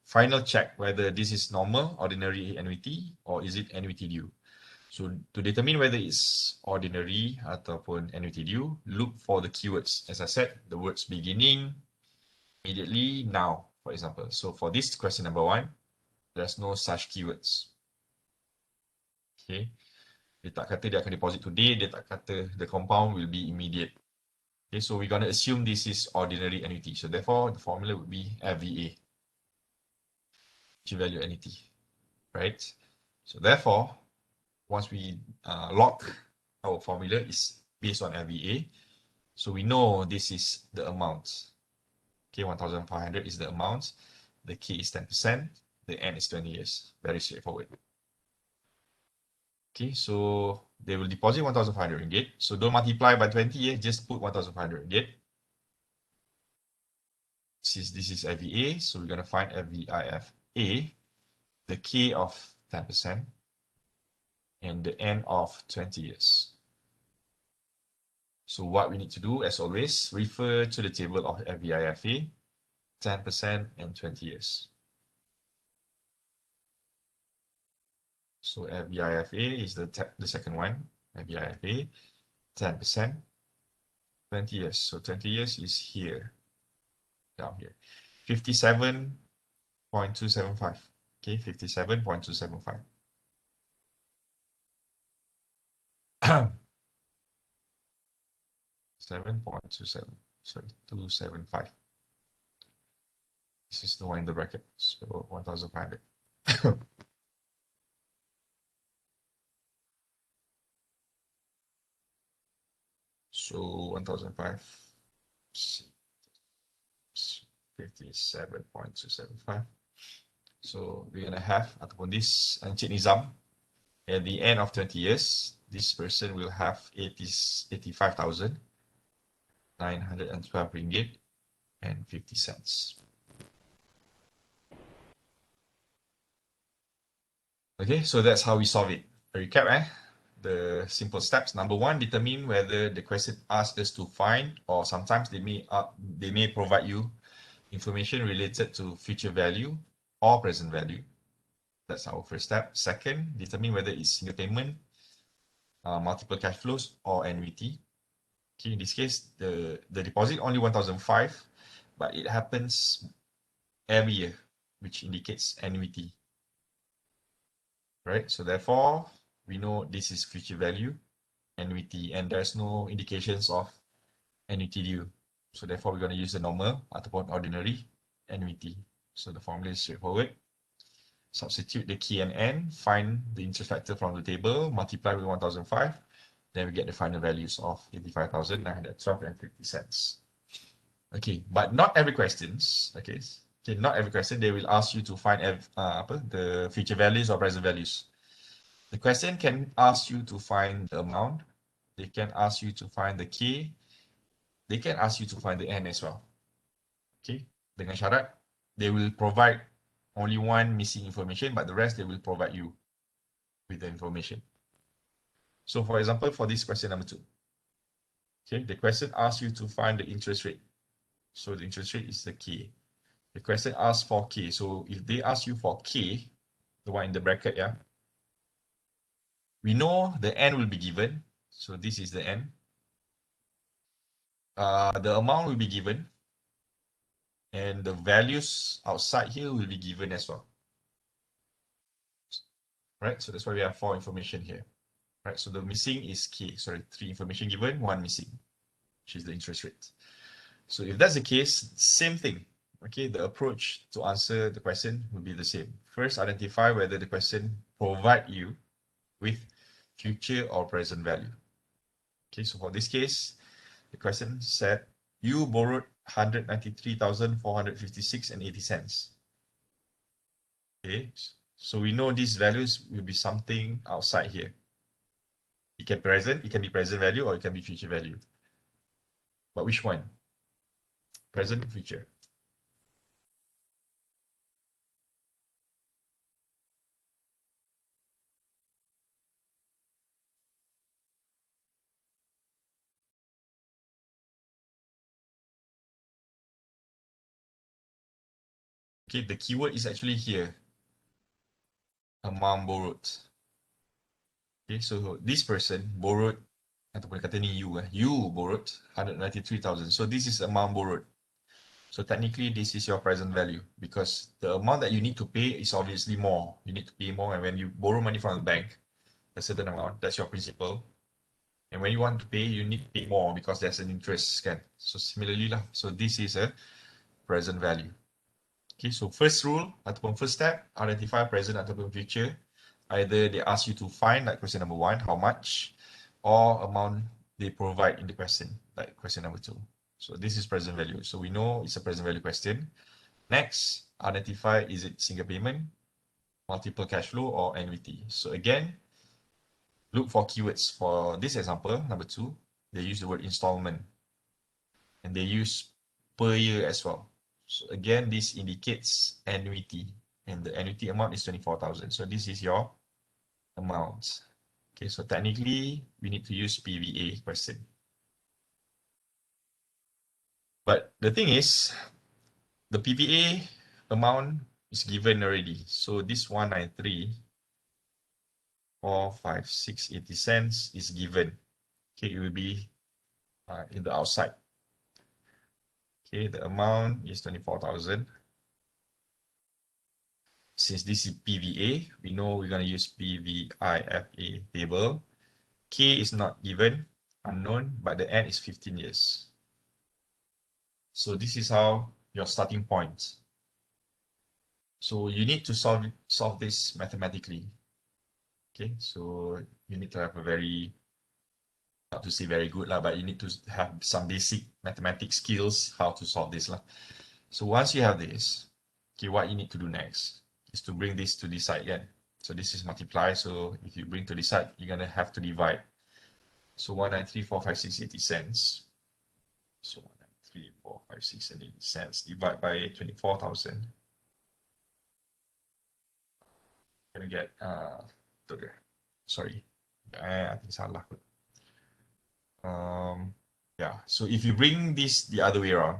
S1: final check whether this is normal, ordinary annuity, or is it annuity due. So to determine whether it's ordinary ataupun annuity due, look for the keywords. As I said, the words beginning, immediately, now, for example. So for this question number one, there's no such keywords. Okay. Dia tak kata dia akan deposit today, dia tak kata the compound will be immediate. Okay, so we're going to assume this is ordinary annuity. So therefore, the formula would be FVA, future value annuity, right? So therefore, once we lock our formula is based on FVA, so we know this is the amount. Okay, 1,500 is the amount. The K is 10%. The N is 20 years. Very straightforward. Okay, so they will deposit 1,500 ringgit. So don't multiply by 20, just put 1,500 ringgit. Since this is FVA, so we're going to find FVIFA, the K of 10%, and the N of 20 years. So what we need to do, as always, refer to the table of FVIFA, 10% and 20 years. So FVIFA is the second one, FVIFA, 10%, 20 years. So 20 years is here, down here, 57.275. Okay, 57.275. 7.27, sorry, 275. This is the one in the bracket, so 1,500. So 1,500, 57.275. So we're gonna have ataupun this Encik Nizam at the end of 20 years, this person will have 85,912 ringgit and 50 cents. Okay, so that's how we solve it. A recap, the simple steps. Number one, determine whether the question asks us to find, or sometimes they may provide you information related to future value or present value. That's our first step. Second, determine whether it's single payment, multiple cash flows, or annuity. Okay, in this case, the deposit only 1,005, but it happens every year, which indicates annuity. Right? So therefore, we know this is future value, annuity, and there's no indications of annuity due. So therefore, we're going to use the normal ataupun ordinary annuity. So the formula is straightforward. Substitute the key and n, find the interest factor from the table, multiply with 1,005, then we get the final values of 85,912.50. Okay, but not every questions, okay, not every question they will ask you to find the future values or present values. The question can ask you to find the amount, they can ask you to find the K, they can ask you to find the N as well. Okay, dengan syarat they will provide only one missing information, but the rest they will provide you with the information. So for example, for this question number 2, okay, the question asks you to find the interest rate. So the interest rate is the K. The question asks for K. So if they ask you for K, the one in the bracket, yeah, we know the N will be given. So this is the N. The amount will be given. And the values outside here will be given as well. Right, so that's why we have 4 information here. Right, so the missing is K. Sorry, 3 information given, 1 missing, which is the interest rate. So if that's the case, same thing. Okay, the approach to answer the question will be the same. First, identify whether the question provide you with future or present value. Okay, so for this case, the question said you borrowed 193,456.80. Okay, so we know these values will be something outside here. It can be present value, or it can be future value. But which one? Present or future? Okay, the keyword is actually here. Amount borrowed. Okay, so this person borrowed, ataupun kata ni you borrowed 193,000. So this is amount borrowed. So technically, this is your present value, because the amount that you need to pay is obviously more. You need to pay more, and when you borrow money from the bank, a certain amount, that's your principal. And when you want to pay, you need to pay more because there's an interest, kan? So similarly lah. So this is a present value. Okay, so first rule ataupun first step, identify present ataupun future. Either they ask you to find, like question number 1, how much, or amount they provide in the question, like question number 2. So this is present value. So we know it's a present value question. Next, identify, is it single payment, multiple cash flow, or annuity. So again, look for keywords. For this example, number 2, they use the word installment, and they use per year as well. So again, this indicates annuity, and the annuity amount is 24,000. So this is your amount. Okay, so technically we need to use PVA question. But the thing is, the PVA amount is given already. So this 193,456.80 is given. Okay, it will be in the outside. Okay, the amount is 24,000. Since this is PVA, we know we're going to use PVIFA table. K is not given, unknown, but the N is 15 years. So this is how your starting point. So you need to solve this mathematically. Okay, so you need to have a very, not to say very good lah, but you need to have some basic mathematics skills how to solve this lah. So once you have this, okay, what you need to do next is to bring this to this side again. So this is multiply. So if you bring to this side, you're gonna have to divide. So 193,456.80. So 193,456.80 divided by 24,000. Gonna get sorry, I think salah. Yeah, so if you bring this the other way around,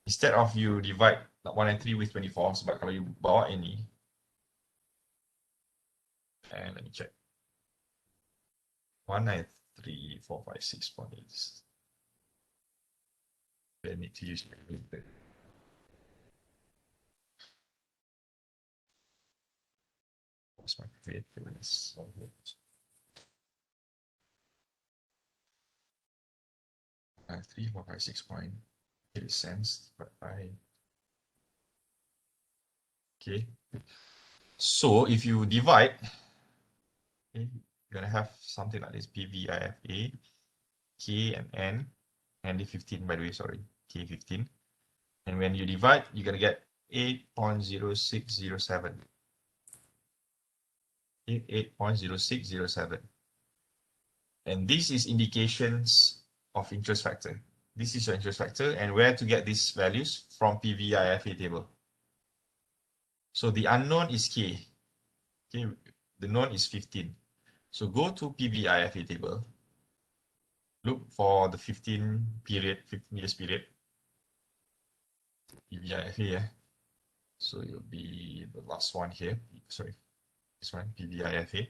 S1: instead of you divide 193 with 24, sebab kalau you bawa ini, and let me check. 193,456.8. I need to use calculator. What's my favorite? 3,456.8 cents. But okay. So if you divide, okay, you're gonna have something like this: PVIFA, K and N, and the 15 by the way, sorry, K15. And when you divide, you're gonna get 8.0607. 8.0607. And this is indications of interest factor. This is your interest factor, and where to get these values? From PVIFA table. So the unknown is K. Okay, the known is 15. So go to PVIFA table. Look for the 15 period, 15 years period. PVIFA, yeah. So it'll be the last one here. Sorry, this one, PVIFA.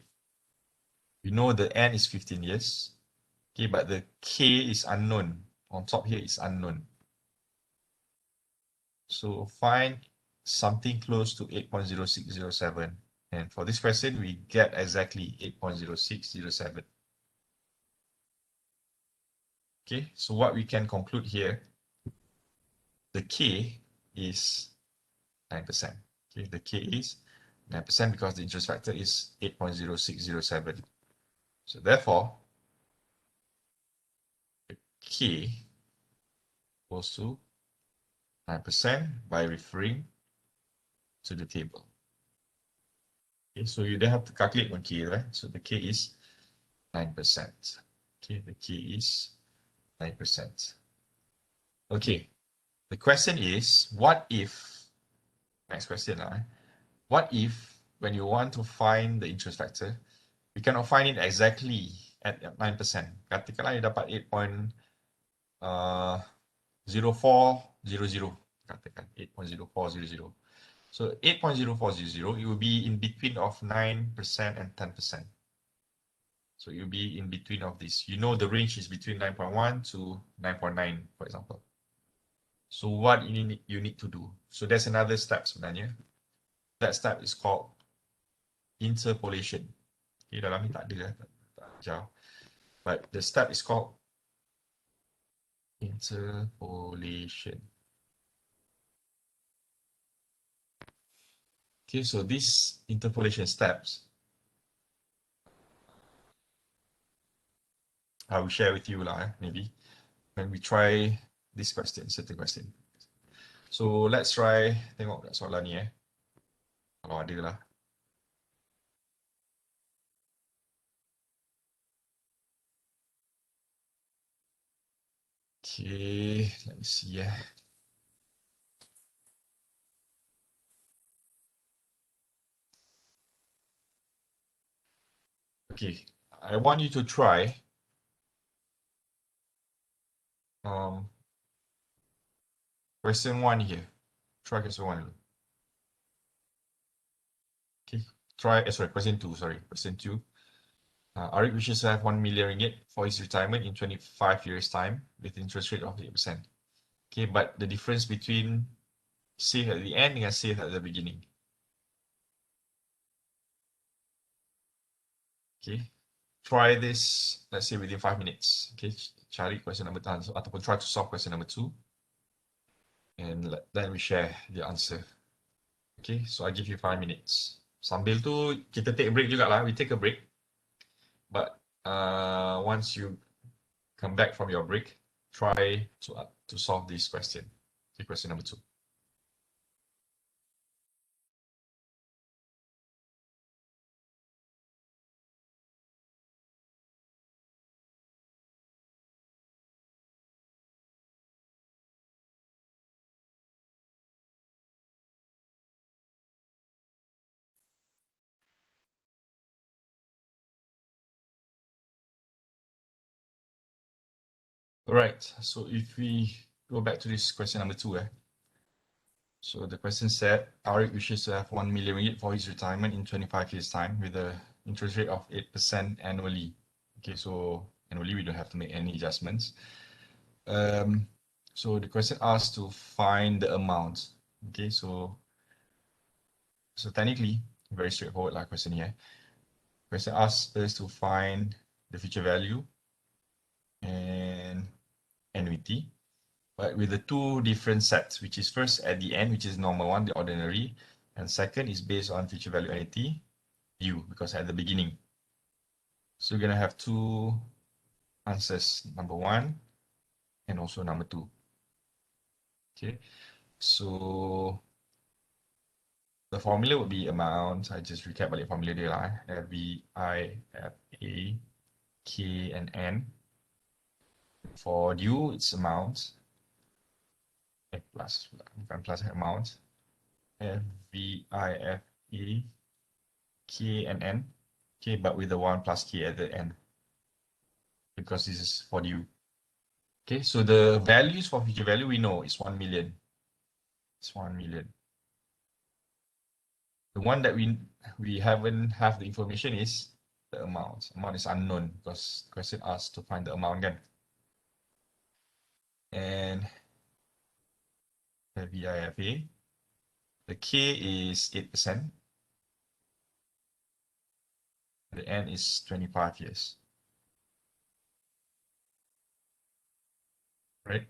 S1: We know the N is 15 years. Okay, but the K is unknown. On top here is unknown. So find something close to 8.0607. And for this question, we get exactly 8.0607. Okay, so what we can conclude here, the K is 9%. Okay, the K is 9% because the interest factor is 8.0607. So therefore, the K goes to 9% by referring to the table. Okay, so you don't have to calculate one K, right? So the K is 9%. Okay, the K is 9%. Okay, the question is, what if, next question, what if when you want to find the interest factor, you cannot find it exactly at 9%. Katakanlah you dapat 8.0400. Katakan 8.0400. So 8.0400, it will be in between of 9% and 10%. So you'll be in between of this. You know the range is between 9.1 to 9.9, for example. So what you need to do? So there's another step sebenarnya. That step is called interpolation. Okay, dalam ni tak ada, tak jauh. But the step is called interpolation. Okay, so these interpolation steps, I will share with you lah, maybe when we try this question, certain question. So let's try tengok kat soalan ni kalau ada lah. Okay, let me see. Okay, I want you to try question 1 here. Try question 1 dulu. Okay, try, sorry, question 2, sorry, question 2. Arik wishes to have 1 million ringgit for his retirement in 25 years' time with interest rate of 8%. Okay, but the difference between save at the end dengan save at the beginning. Okay, try this, let's say within 5 minutes. Okay, cari question number 1 ataupun try to solve question number 2. And then we share the answer. Okay, so I give you 5 minutes. Sambil tu, kita take a break juga lah. We take a break. But once you come back from your break, try to solve this question. Okay, question number 2. Right. So if we go back to this question number 2, so the question said, Arik wishes to have 1 million ringgit for his retirement in 25 years' time with an interest rate of 8% annually. Okay, so annually we don't have to make any adjustments. So the question asks to find the amount. Okay, so technically very straightforward like question here. Question asks us to find the future value and annuity, but with the two different sets, which is first at the end, which is normal one, the ordinary, and second is based on future value annuity view, because at the beginning. So we're gonna have two answers, number 1 and also number 2. Okay, so the formula would be amount. I just recap balik formula dia lah. VIFA, K and N. For due, it's amount. Plus amount. VIFA, K and N. Okay, but with the 1 plus K at the end. Because this is for due. Okay, so the values for future value we know is 1 million. It's 1 million. The one that we haven't have the information is the amount. Amount is unknown because the question asks to find the amount again. And the VIFA, the K is 8%. The N is 25 years. Right?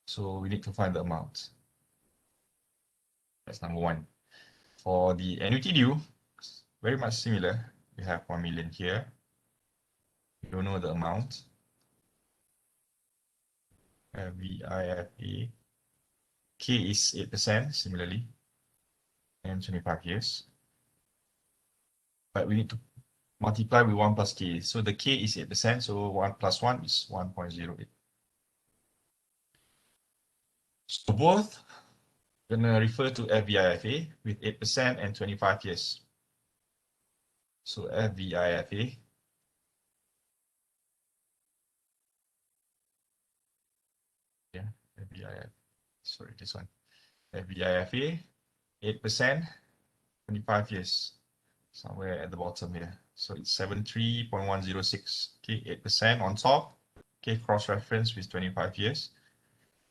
S1: So we need to find the amount. That's number 1. For the annuity due, very much similar. We have 1 million here. We don't know the amount. VIFA. K is 8%, similarly, and 25 years. But we need to multiply with 1 plus K. So the K is 8%, so 1 plus 1 is 1.08. So both gonna refer to FVIFA with 8% and 25 years. So FVIFA, yeah, FVIFA, sorry, this one. FVIFA, 8%, 25 years, somewhere at the bottom here. So it's 73.106, okay, 8% on top, okay, cross-reference with 25 years.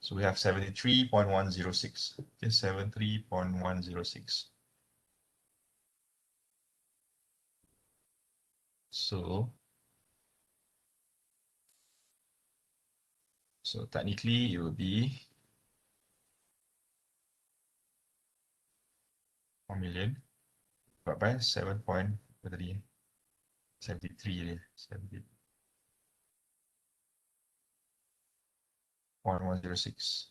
S1: So we have 73.106, okay, 73.106. So technically it will be 1 million divided by 7.73, 70.106.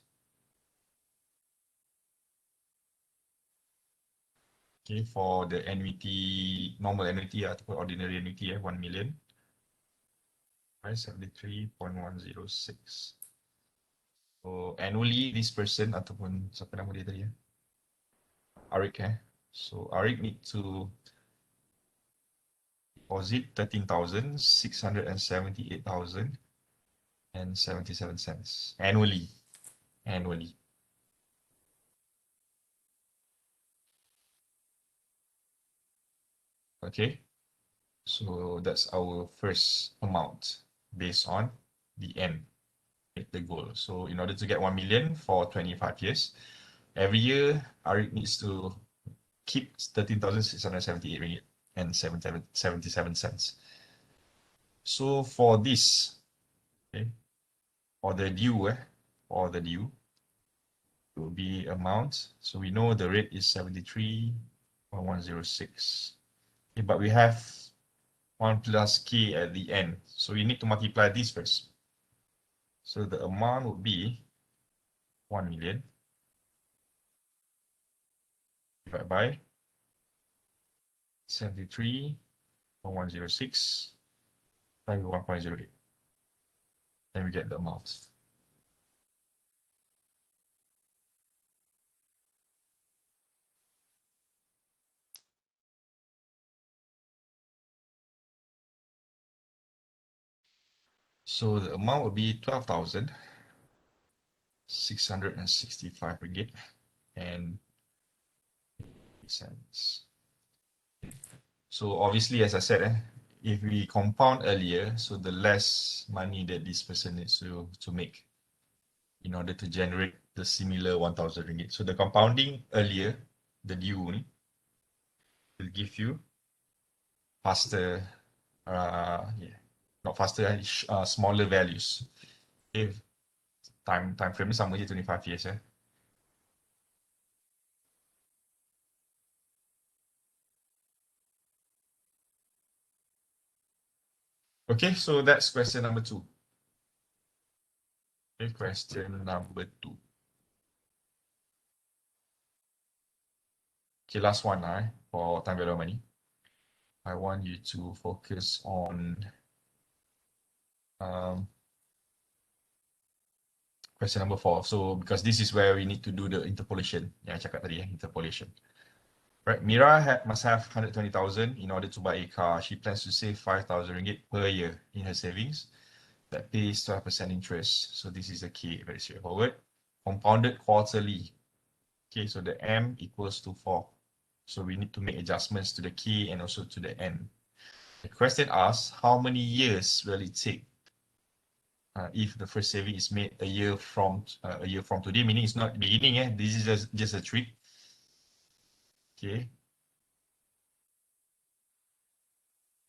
S1: Okay, for the annuity, normal annuity ataupun ordinary annuity, 1 million by 73.106. So annually, this person ataupun siapa nama dia tadi, Arik, so Arik need to deposit 13,678,077 cents annually. Okay, so that's our first amount based on the end, the goal. So in order to get 1 million for 25 years, every year Arik needs to keep 13,678 ringgit and 77 cents. So for this, okay, for the due, it will be amount. So we know the rate is 73.106. Okay, but we have 1 plus K at the end. So we need to multiply this first. So the amount would be 1 million divided by 73.106 times 1.08. Then we get the amount. So the amount will be 12,665 ringgit and cents. So obviously, as I said, if we compound earlier, so the less money that this person needs to make in order to generate the similar 1,000 ringgit. So the compounding earlier, the due will give you faster, yeah, not faster, smaller values. If time frame ni sama je 25 years. Okay, so that's question number 2. Okay, question number 2. Okay, last one for time value of money. I want you to focus on question number 4. So because this is where we need to do the interpolation. Yang I cakap tadi, interpolation. Right, Mira must have 120,000 in order to buy a car. She plans to save 5,000 ringgit per year in her savings. That pays 12% interest. So this is the key, very straightforward. Compounded quarterly. Okay, so the M equals to 4. So we need to make adjustments to the K and also to the N. The question asks, how many years will it take if the first saving is made a year from today? Meaning it's not beginning. This is just a trick. Okay.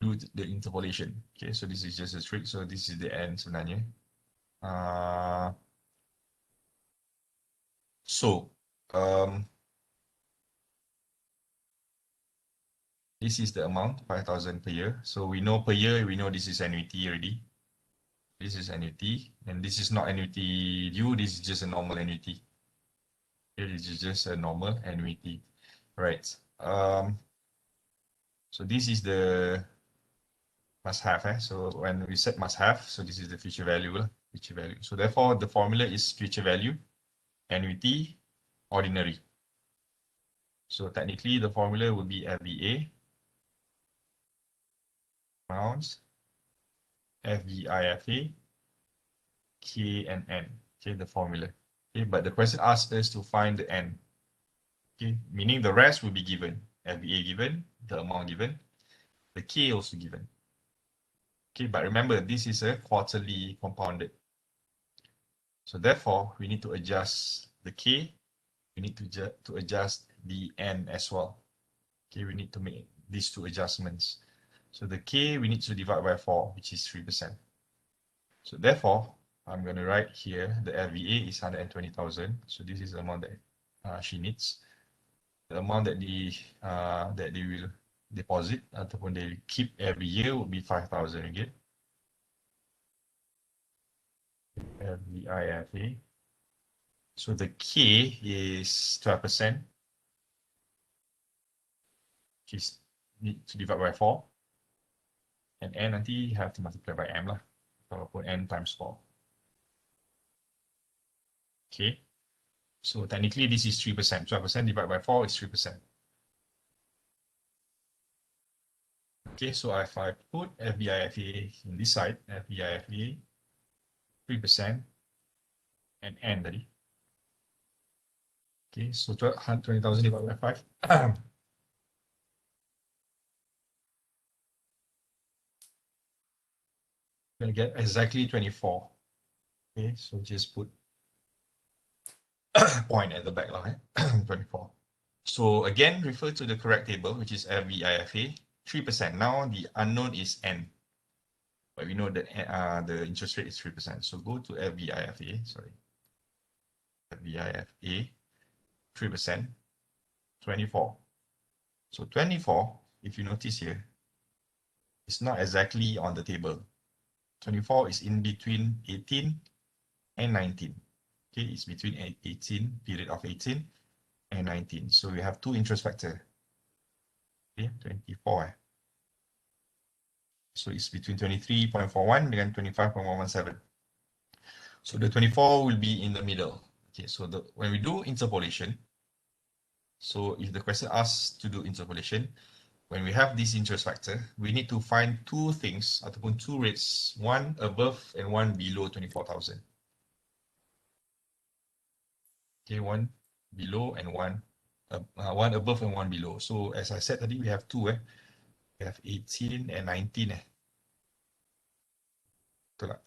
S1: Do the interpolation. Okay, so this is just a trick. So this is the N sebenarnya. So this is the amount, 5,000 per year. So we know per year, we know this is annuity already. This is annuity, and this is not annuity due, this is just a normal annuity. Okay, this is just a normal annuity. Right. So this is the must have. So when we set must have, so this is the future value. Future value. So therefore, the formula is future value, annuity, ordinary. So technically, the formula will be FVA, amounts, FVIFA, K and N. Okay, the formula. Okay, but the question asks us to find the N. Okay, meaning the rest will be given. FVA given, the amount given, the K also given. Okay, but remember, this is a quarterly compounded. So therefore, we need to adjust the K. We need to adjust the N as well. Okay, we need to make these two adjustments. So the K, we need to divide by 4, which is 3%. So therefore, I'm going to write here the FVA is 120,000. So this is the amount that she needs. The amount that they will deposit ataupun they keep every year would be 5,000 ringgit. FVIFA. So the K is 12%. Just need to divide by 4. And N nanti have to multiply by M lah. Ataupun N times 4. Okay. So technically this is 3%. 12% divided by 4 is 3%. Okay, so if I put FVIFA in this side, FVIFA 3% and N tadi. Okay, so 120,000 divided by 5. Going to get exactly 24. Okay, so just put point at the back line, 24. So again, refer to the correct table, which is FVIFA, 3%. Now the unknown is N, but we know that the interest rate is 3%. So go to FVIFA, sorry, FVIFA, 3%, 24. So 24, if you notice here, it's not exactly on the table. 24 is in between 18 and 19. Okay, it's between 18, period of 18 and 19. So we have two interest factor. Okay, 24. So it's between 23.41 and 25.117. So the 24 will be in the middle. Okay, so when we do interpolation, so if the question asks to do interpolation, when we have this interest factor, we need to find two things ataupun two rates, one above and one below 24,000. Okay, one below and one above and one below. So as I said tadi, we have two. We have 18 and 19. Betul tak?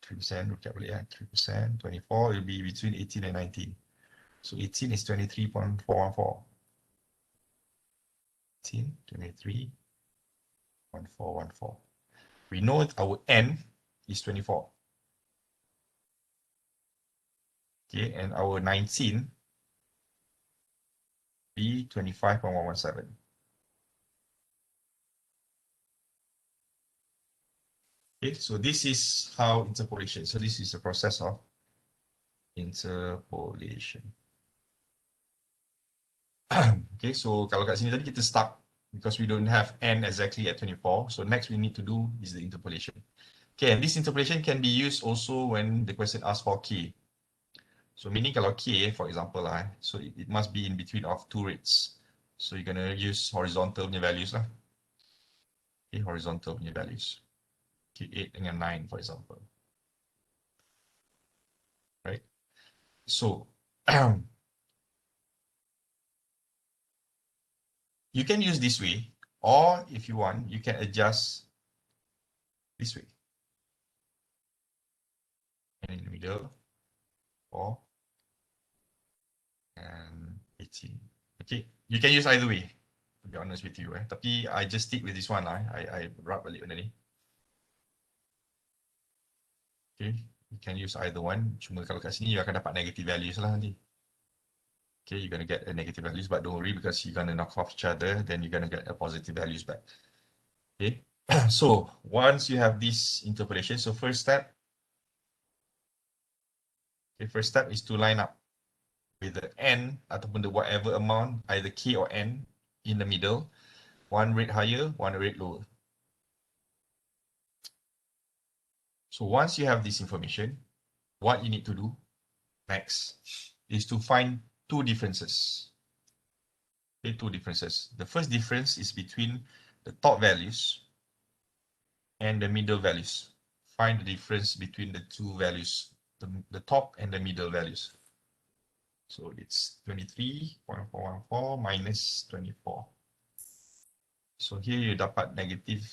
S1: 3%, recap balik 3%, 24 will be between 18 and 19. So 18 is 23.414. 18, 23.414. We know our N is 24. Okay, and our 19 be 25.117. Okay, so this is how interpolation. So this is the process of interpolation. Okay, so kalau kat sini tadi kita stuck because we don't have N exactly at 24. So next we need to do is the interpolation. Okay, and this interpolation can be used also when the question asks for K. So meaning kalau K, for example, so it must be in between of two rates. So you're gonna use horizontal punya values lah. Okay, horizontal punya values. Okay, 8 dengan 9, for example. Right? So, you can use this way, or if you want, you can adjust this way. And in the middle, 4 and 18. Okay, you can use either way, to be honest with you. Tapi I just stick with this one. I rub balik benda ni. Okay, you can use either one. Cuma kalau kat sini, you akan dapat negative values lah nanti. Okay, you're going to get a negative values, but don't worry because you're going to knock off each other, then you're going to get a positive values back. Okay, so once you have this interpolation, so first step is to line up with the N ataupun the whatever amount, either K or N in the middle, one rate higher, one rate lower. So once you have this information, what you need to do next is to find two differences. Okay, two differences. The first difference is between the top values and the middle values. Find the difference between the two values, the top and the middle values. So it's 23.414 minus 24. So here you dapat negative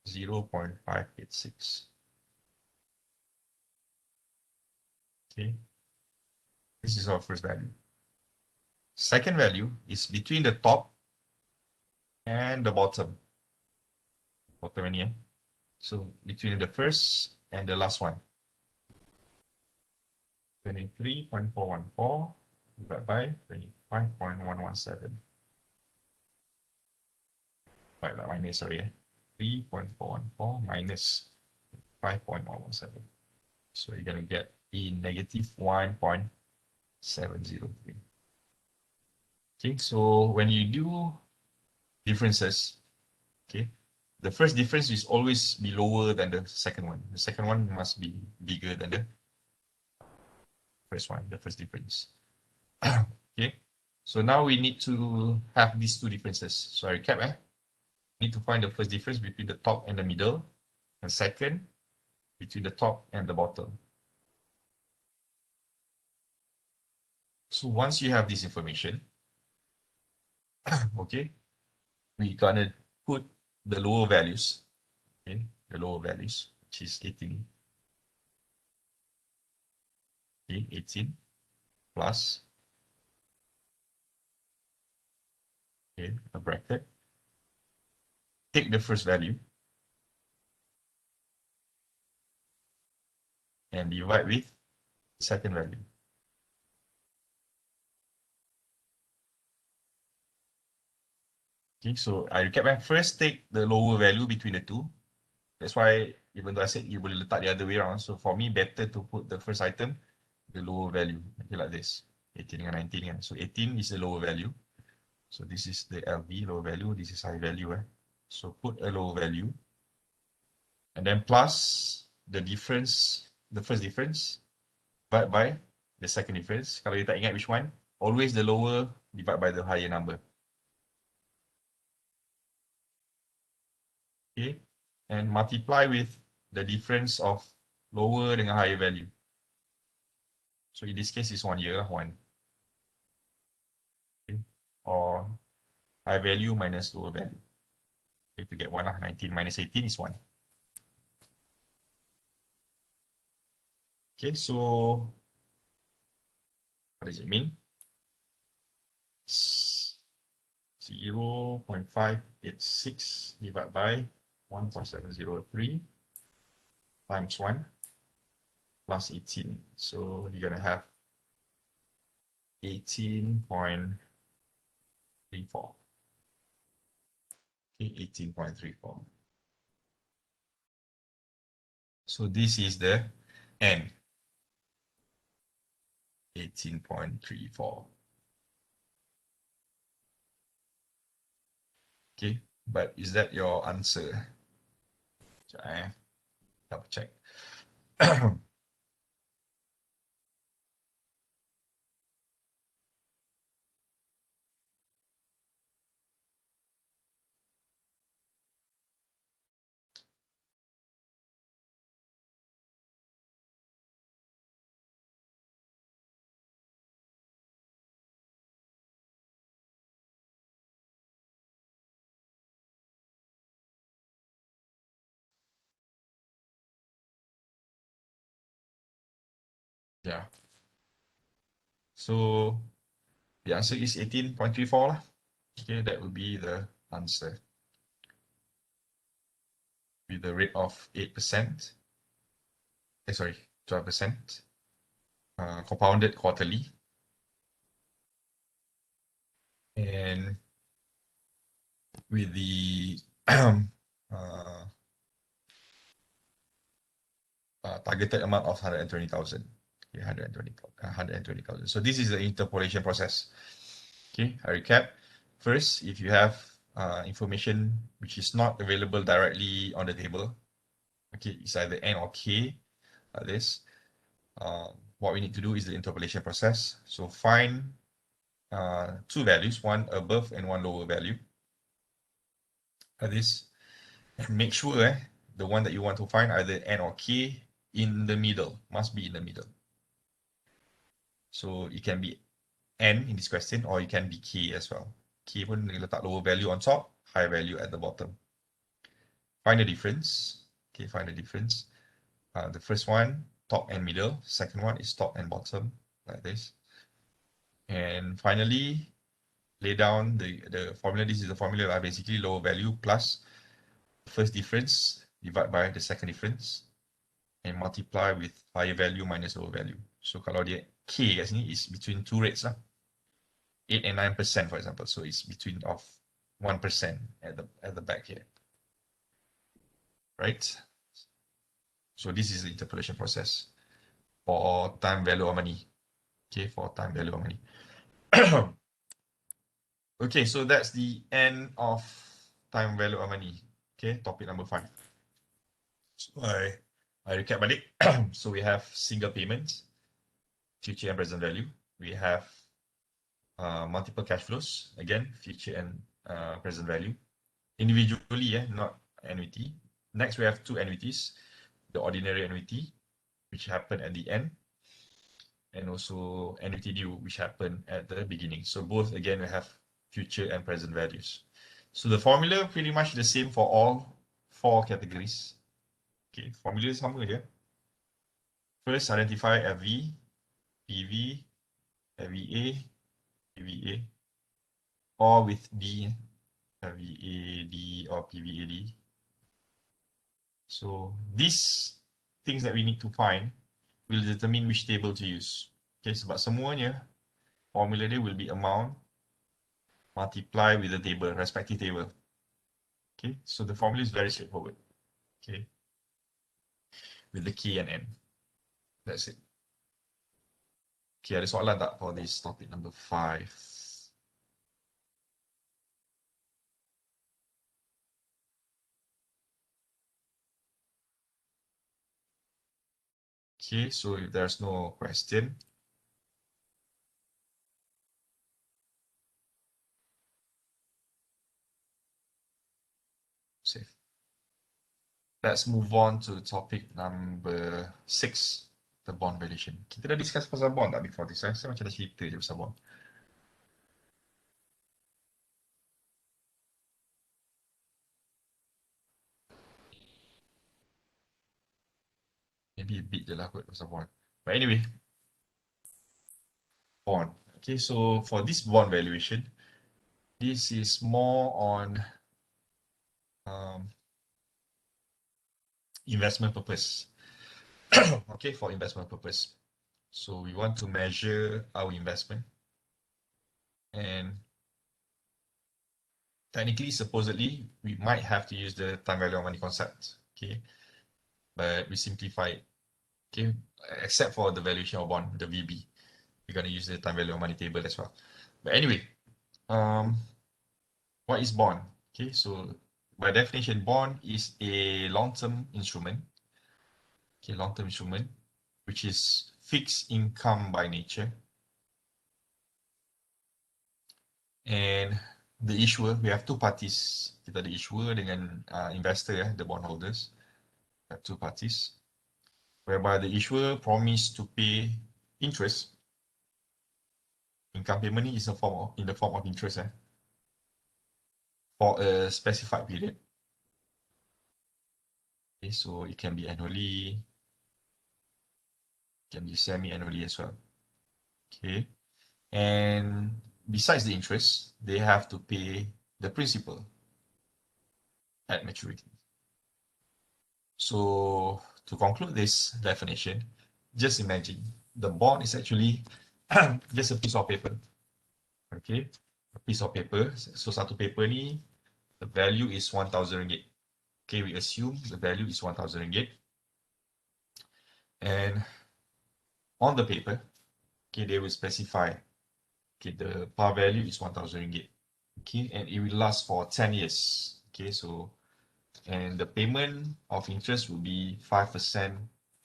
S1: 0.586. Okay, this is our first value. Second value is between the top and the bottom. Bottom ini, so between the first and the last one. 23.414 divided by 25.117. Right, that minus, sorry. 3.414 minus 5.117. So you're going to get a negative 1.703. Okay, so when you do differences, okay, the first difference is always be lower than the second one. The second one must be bigger than the first one, the first difference. Okay, so now we need to have these two differences. So I recap, need to find the first difference between the top and the middle, and second, between the top and the bottom. So once you have this information, okay, we're gonna put the lower values, okay, the lower values, which is 18, okay, 18 plus, okay, a bracket, take the first value, and divide with the second value. Okay, so I recap, first take the lower value between the two. That's why even though I said you boleh letak the other way around, so for me better to put the first item, the lower value, okay, like this, 18 dengan 19 kan. So 18 is the lower value. So this is the LV, lower value, this is high value. So put a lower value, and then plus the difference, the first difference, divided by the second difference. Kalau you tak ingat which one, always the lower divided by the higher number. Okay, and multiply with the difference of lower dengan higher value. So in this case, it's 1 year, 1. Okay, or high value minus lower value. Okay, to get 1, 19 minus 18 is 1. Okay, so what does it mean? 0.586 divided by 1.703 times 1 plus 18. So you're going to have 18.34. Okay, 18.34. So this is the N, 18.34. Okay, but is that your answer? Double check. Yeah. So the answer is 18.34 lah. Okay, that would be the answer. With the rate of 8%. Sorry, 12%. Compounded quarterly. And with the targeted amount of 120,000. Okay, 120,000. So this is the interpolation process. Okay, I recap. First, if you have information which is not available directly on the table, okay, it's either N or K, like this. What we need to do is the interpolation process. So find two values, one above and one lower value, like this. And make sure the one that you want to find, either N or K, in the middle, must be in the middle. So it can be N in this question, or it can be K as well. K pun letak lower value on top, high value at the bottom. Find the difference. Okay, find the difference. The first one, top and middle. Second one is top and bottom, like this. And finally, lay down the formula. This is the formula, basically lower value plus first difference divided by the second difference and multiply with higher value minus lower value. So kalau dia K kat sini is between two rates lah. 8 and 9%, for example. So it's between of 1% at the back here. Right? So this is the interpolation process for time value of money. Okay, for time value of money. Okay, so that's the end of time value of money. Okay, topic number 5. So I recap balik. So we have single payments, future and present value. We have multiple cash flows, again, future and present value. Individually, not annuity. Next, we have two annuities, the ordinary annuity, which happen at the end, and also annuity due, which happen at the beginning. So both, again, we have future and present values. So the formula pretty much the same for all 4 categories. Okay, formula sama je. First, identify FV, PV, FVA, PVA, or with D, FVAD or PVAD. So these things that we need to find will determine which table to use. Okay, sebab semuanya formula dia will be amount multiply with the table, respective table. Okay, so the formula is very straightforward. Okay, with the K and N. That's it. Okay, ada soalan tak for this topic number 5? Okay, so if there's no question, save. let's move on to topic number 6, the bond valuation. Kita dah discuss pasal bond tak before this? Saya macam dah cerita je pasal bond. Maybe a bit je lah kot pasal bond. But anyway, bond. Okay, so for this bond valuation, this is more on investment purpose. Okay, for investment purpose. So we want to measure our investment, and technically, supposedly, we might have to use the time value of money concept. Okay, but we simplify it. Okay, except for the valuation of bond, the VB. We're going to use the time value of money table as well. But anyway, what is bond? Okay, so by definition, bond is a long-term instrument. Okay, long-term instrument, which is fixed income by nature. And the issuer, we have two parties. Kita ada issuer dengan investor, the bondholders. We have two parties, whereby the issuer promise to pay interest. Income payment is in the form of interest for a specified period. Okay, so it can be annually, can be semi-annually as well. Okay, and besides the interest, they have to pay the principal at maturity. So to conclude this definition, just imagine the bond is actually just a piece of paper. Okay, a piece of paper. So satu paper ni, the value is 1,000 ringgit. Okay, we assume the value is 1,000 ringgit. And on the paper, okay, they will specify, okay, the par value is 1,000 ringgit. Okay, and it will last for 10 years. Okay, so, and the payment of interest will be 5%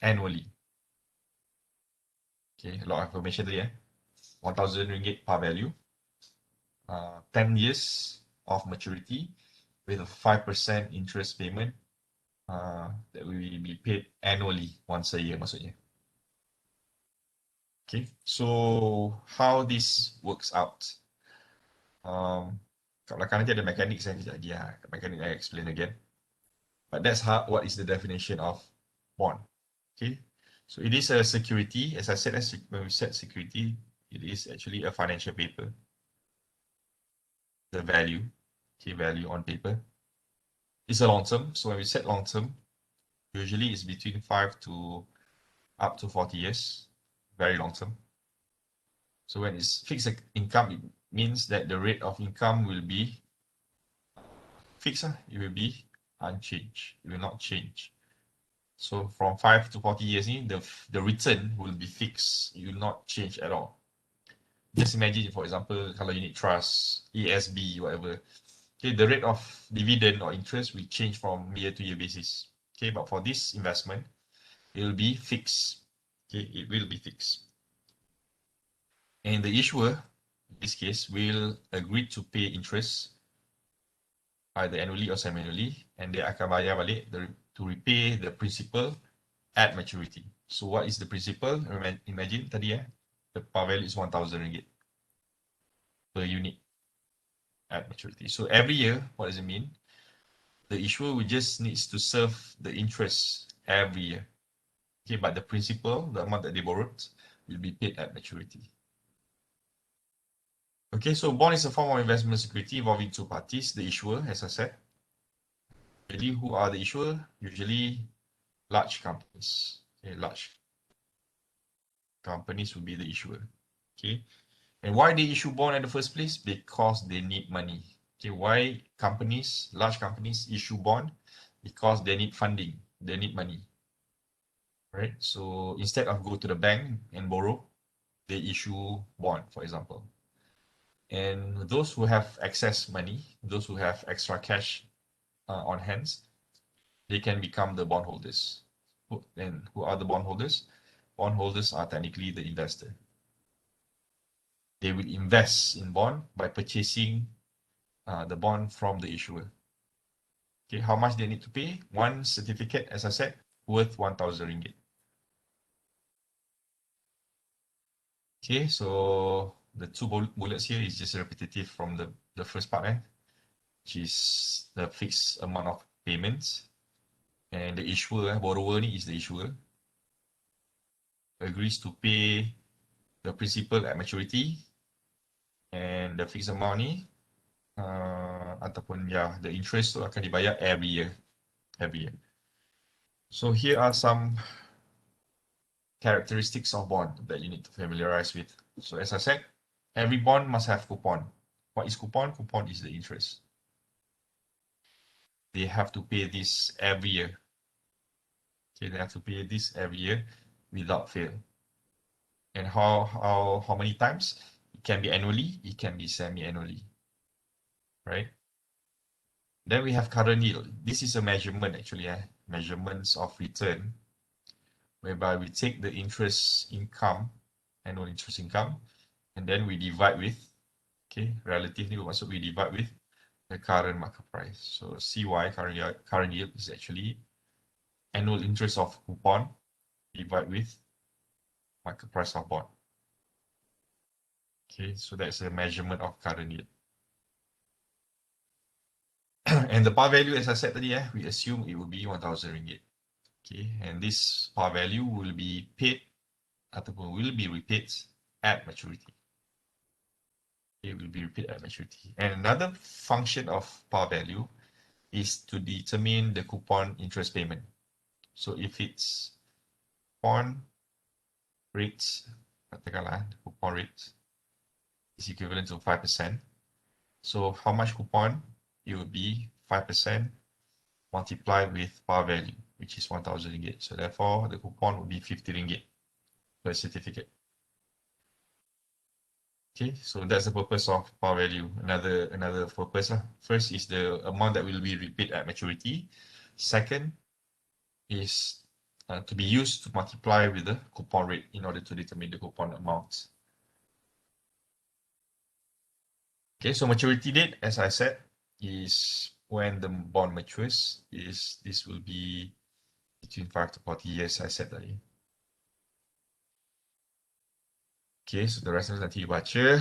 S1: annually. Okay, a lot of information there. 1,000 ringgit par value, 10 years of maturity with a 5% interest payment that will be paid annually once a year maksudnya. Okay, so how this works out? Kat belakang nanti ada mechanics kejap lagi lah. Mechanics I explain again. But that's what is the definition of bond. Okay, so it is a security. As I said, when we said security, it is actually a financial paper. The value, okay, value on paper. It's a long term. So when we set long term, usually it's between 5 to up to 40 years, very long term. So when it's fixed income, it means that the rate of income will be fixed. It will be unchanged. It will not change. So from 5 to 40 years, the return will be fixed. It will not change at all. Just imagine, for example, kalau unit trust, ESB, whatever. Okay, the rate of dividend or interest will change from year to year basis. Okay, but for this investment, it will be fixed. Okay, it will be fixed. And the issuer, in this case, will agree to pay interest either annually or semi-annually, and they akan bayar balik to repay the principal at maturity. So what is the principal? Imagine tadi the par value is 1,000 ringgit per unit at maturity. So every year, what does it mean? The issuer will just needs to serve the interest every year. Okay, but the principal, the amount that they borrowed, will be paid at maturity. Okay, so bond is a form of investment security involving two parties, the issuer, as I said. Usually, who are the issuer? Usually, large companies. Okay, large companies will be the issuer. Okay, and why they issue bond in the first place? Because they need money. Okay, why companies, large companies issue bond? Because they need funding, they need money. Right, so instead of go to the bank and borrow, they issue bond, for example. And those who have excess money, those who have extra cash on hands, they can become the bondholders. And who are the bondholders? Bondholders are technically the investor. They will invest in bond by purchasing the bond from the issuer. Okay, how much they need to pay? One certificate, as I said, worth 1,000 ringgit. Okay, so the two bullets here is just repetitive from the first part, which is the fixed amount of payments. And the issuer, borrower ni is the issuer, agrees to pay the principal at maturity, and the fixed amount ni ataupun the interest tu akan dibayar every year. So here are some characteristics of bond that you need to familiarize with. So as I said, every bond must have coupon. What is coupon? Coupon is the interest. They have to pay this every year. Okay, they have to pay this every year without fail. And how many times? It can be annually, it can be semi-annually, right? Then we have current yield. This is a measurement actually, measurements of return, whereby we take the interest income, annual interest income, and then we divide with, okay, relatively we divide with the current market price. So CY, current yield, is actually annual interest of coupon divided with market price of bond. Okay, so that's a measurement of current yield. And the par value, as I said tadi, we assume it will be 1,000 ringgit. Okay, and this par value will be paid ataupun will be repaid at maturity. It will be repaid at maturity. And another function of par value is to determine the coupon interest payment. So if it's coupon rates, katakanlah coupon rates is equivalent to 5%. So how much coupon? It will be 5% multiplied with par value, which is 1,000 ringgit. So therefore, the coupon would be 50 ringgit per certificate. Okay, so that's the purpose of par value. Another purpose. First is the amount that will be repaid at maturity. Second is to be used to multiply with the coupon rate in order to determine the coupon amounts. Okay, so maturity date, as I said, is when the bond matures. This will be between 5 to 40 years, I said earlier. Okay, so the rest of nanti you baca.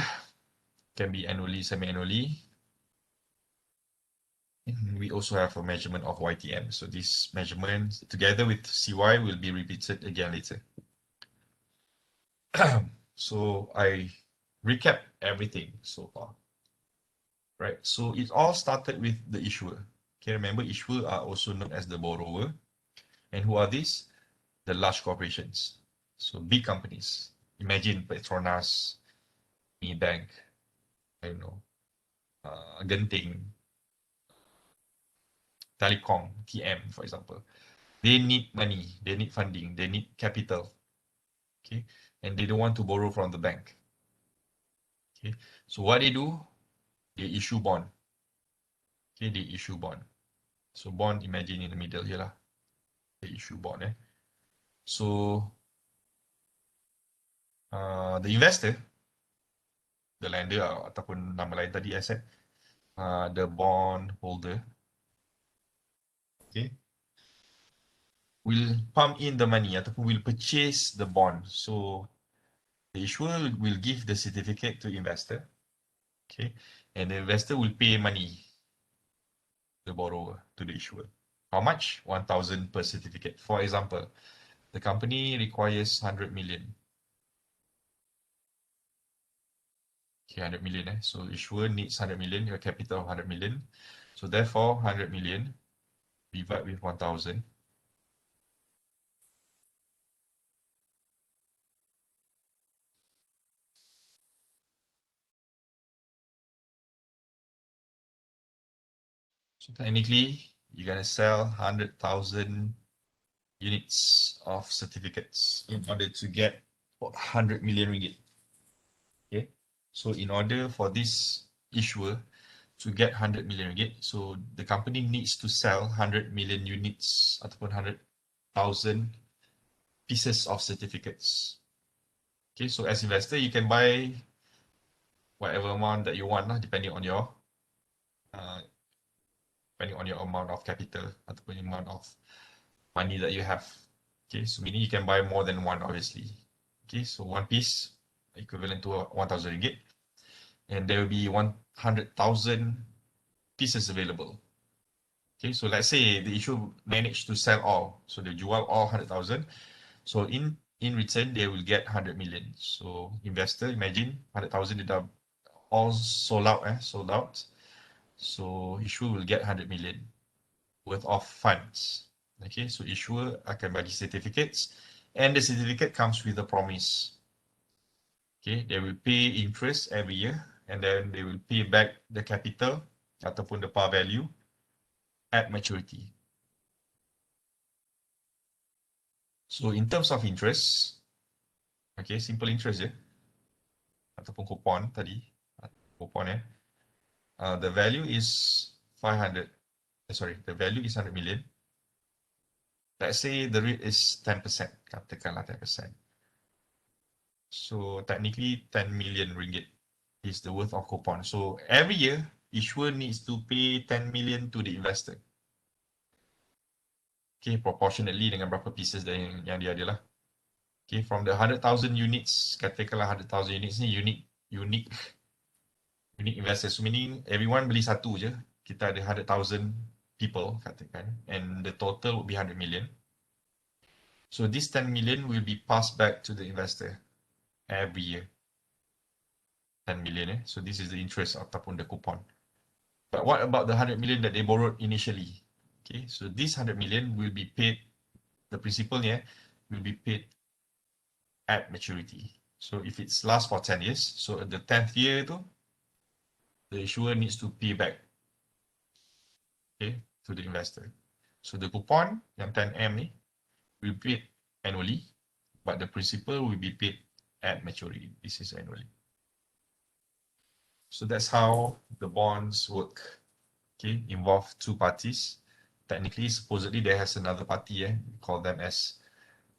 S1: Can be annually, semi-annually. We also have a measurement of YTM. So this measurement together with CY will be repeated again later. So I recap everything so far. Right, so it all started with the issuer. Okay, remember issuer are also known as the borrower. And who are these? The large corporations. So big companies. Imagine Petronas, Bank, I don't know, Genting, Telecom, TM, for example. They need money, they need funding, they need capital. Okay, and they don't want to borrow from the bank. Okay, so what they do? They issue bond. Okay, they issue bond. So bond, imagine in the middle here lah. They issue bond. So the investor, the lender ataupun nama lain tadi asset, the bond holder, okay, will pump in the money ataupun will purchase the bond. So the issuer will give the certificate to investor, okay, and the investor will pay money, the borrower, to the issuer. How much? 1,000 per certificate. For example, the company requires 100 million. Okay, 100 million. So issuer needs 100 million, your capital of 100 million. So therefore, 100 million divided with 1,000. So technically, you're going to sell 100,000 units of certificates in order to get 100 million ringgit. Okay, so in order for this issuer to get 100 million ringgit, so the company needs to sell 100 million units ataupun 100,000 pieces of certificates. Okay, so as investor, you can buy whatever amount that you want, depending on your depending on your amount of capital ataupun amount of money that you have. Okay, so meaning you can buy more than one, obviously. Okay, so one piece equivalent to 1,000 ringgit, and there will be 100,000 pieces available. Okay, so let's say the issue managed to sell all, so they jual all 100,000. So in return, they will get 100 million. So investor, imagine 100,000 they all sold out. So issuer will get 100 million worth of funds. Okay, so issuer akan bagi certificates, and the certificate comes with a promise. Okay, they will pay interest every year, and then they will pay back the capital ataupun the par value at maturity. So in terms of interest, okay, simple interest je, ataupun coupon tadi, coupon the value is 500, the value is 100 million. Let's say the rate is 10%, katakanlah 10%. So technically 10 million ringgit is the worth of coupon. So every year, issuer needs to pay 10 million to the investor. Okay, proportionately dengan berapa pieces yang dia ada lah. Okay, from the 100,000 units, katakanlah 100,000 units ni unique investors. So meaning everyone beli satu je. Kita ada 100,000 people katakan, and the total would be 100 million. So this 10 million will be passed back to the investor every year. 10 million. So this is the interest ataupun the coupon. But what about the 100 million that they borrowed initially? Okay, so this 100 million will be paid, the principal will be paid at maturity. So if it's last for 10 years, so at the 10th year tu, the issuer needs to pay back, okay, to the investor. So the coupon yang 10M ni will be paid annually, but the principal will be paid at maturity. This is annually. So that's how the bonds work. Okay, involve two parties. Technically, supposedly there has another party. We call them as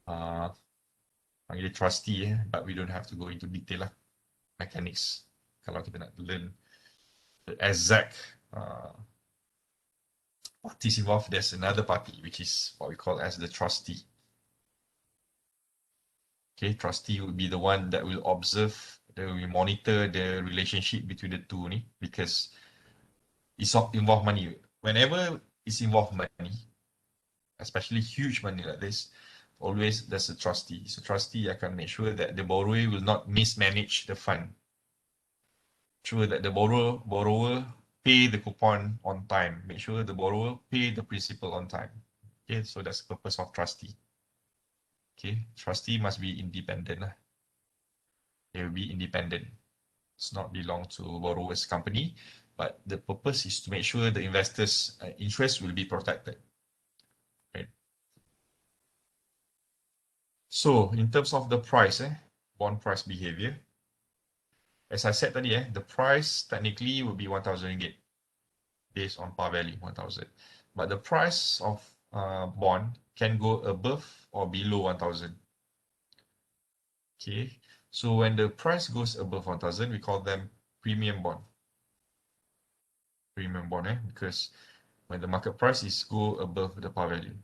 S1: panggil trustee. But we don't have to go into detail lah. Mechanics. Kalau kita nak learn the exact parties involved, there's another party which is what we call as the trustee. Okay, trustee will be the one that will observe, that will monitor the relationship between the two ni, because it's involved money. Whenever it's involved money, especially huge money like this, always there's a trustee. So trustee akan make sure that the borrower will not mismanage the fund. Sure that the borrower pay the coupon on time. Make sure the borrower pay the principal on time. Okay, so that's the purpose of trustee. Okay, trustee must be independent. They will be independent. It's not belong to borrower's company, but the purpose is to make sure the investors' interest will be protected. Right. So in terms of the price, bond price behavior, as I said tadi, the price technically would be 1,000 ringgit based on par value 1,000, but the price of bond can go above or below 1,000. Okay, so when the price goes above 1,000, we call them premium bond. Premium bond, because when the market price is go above the par value.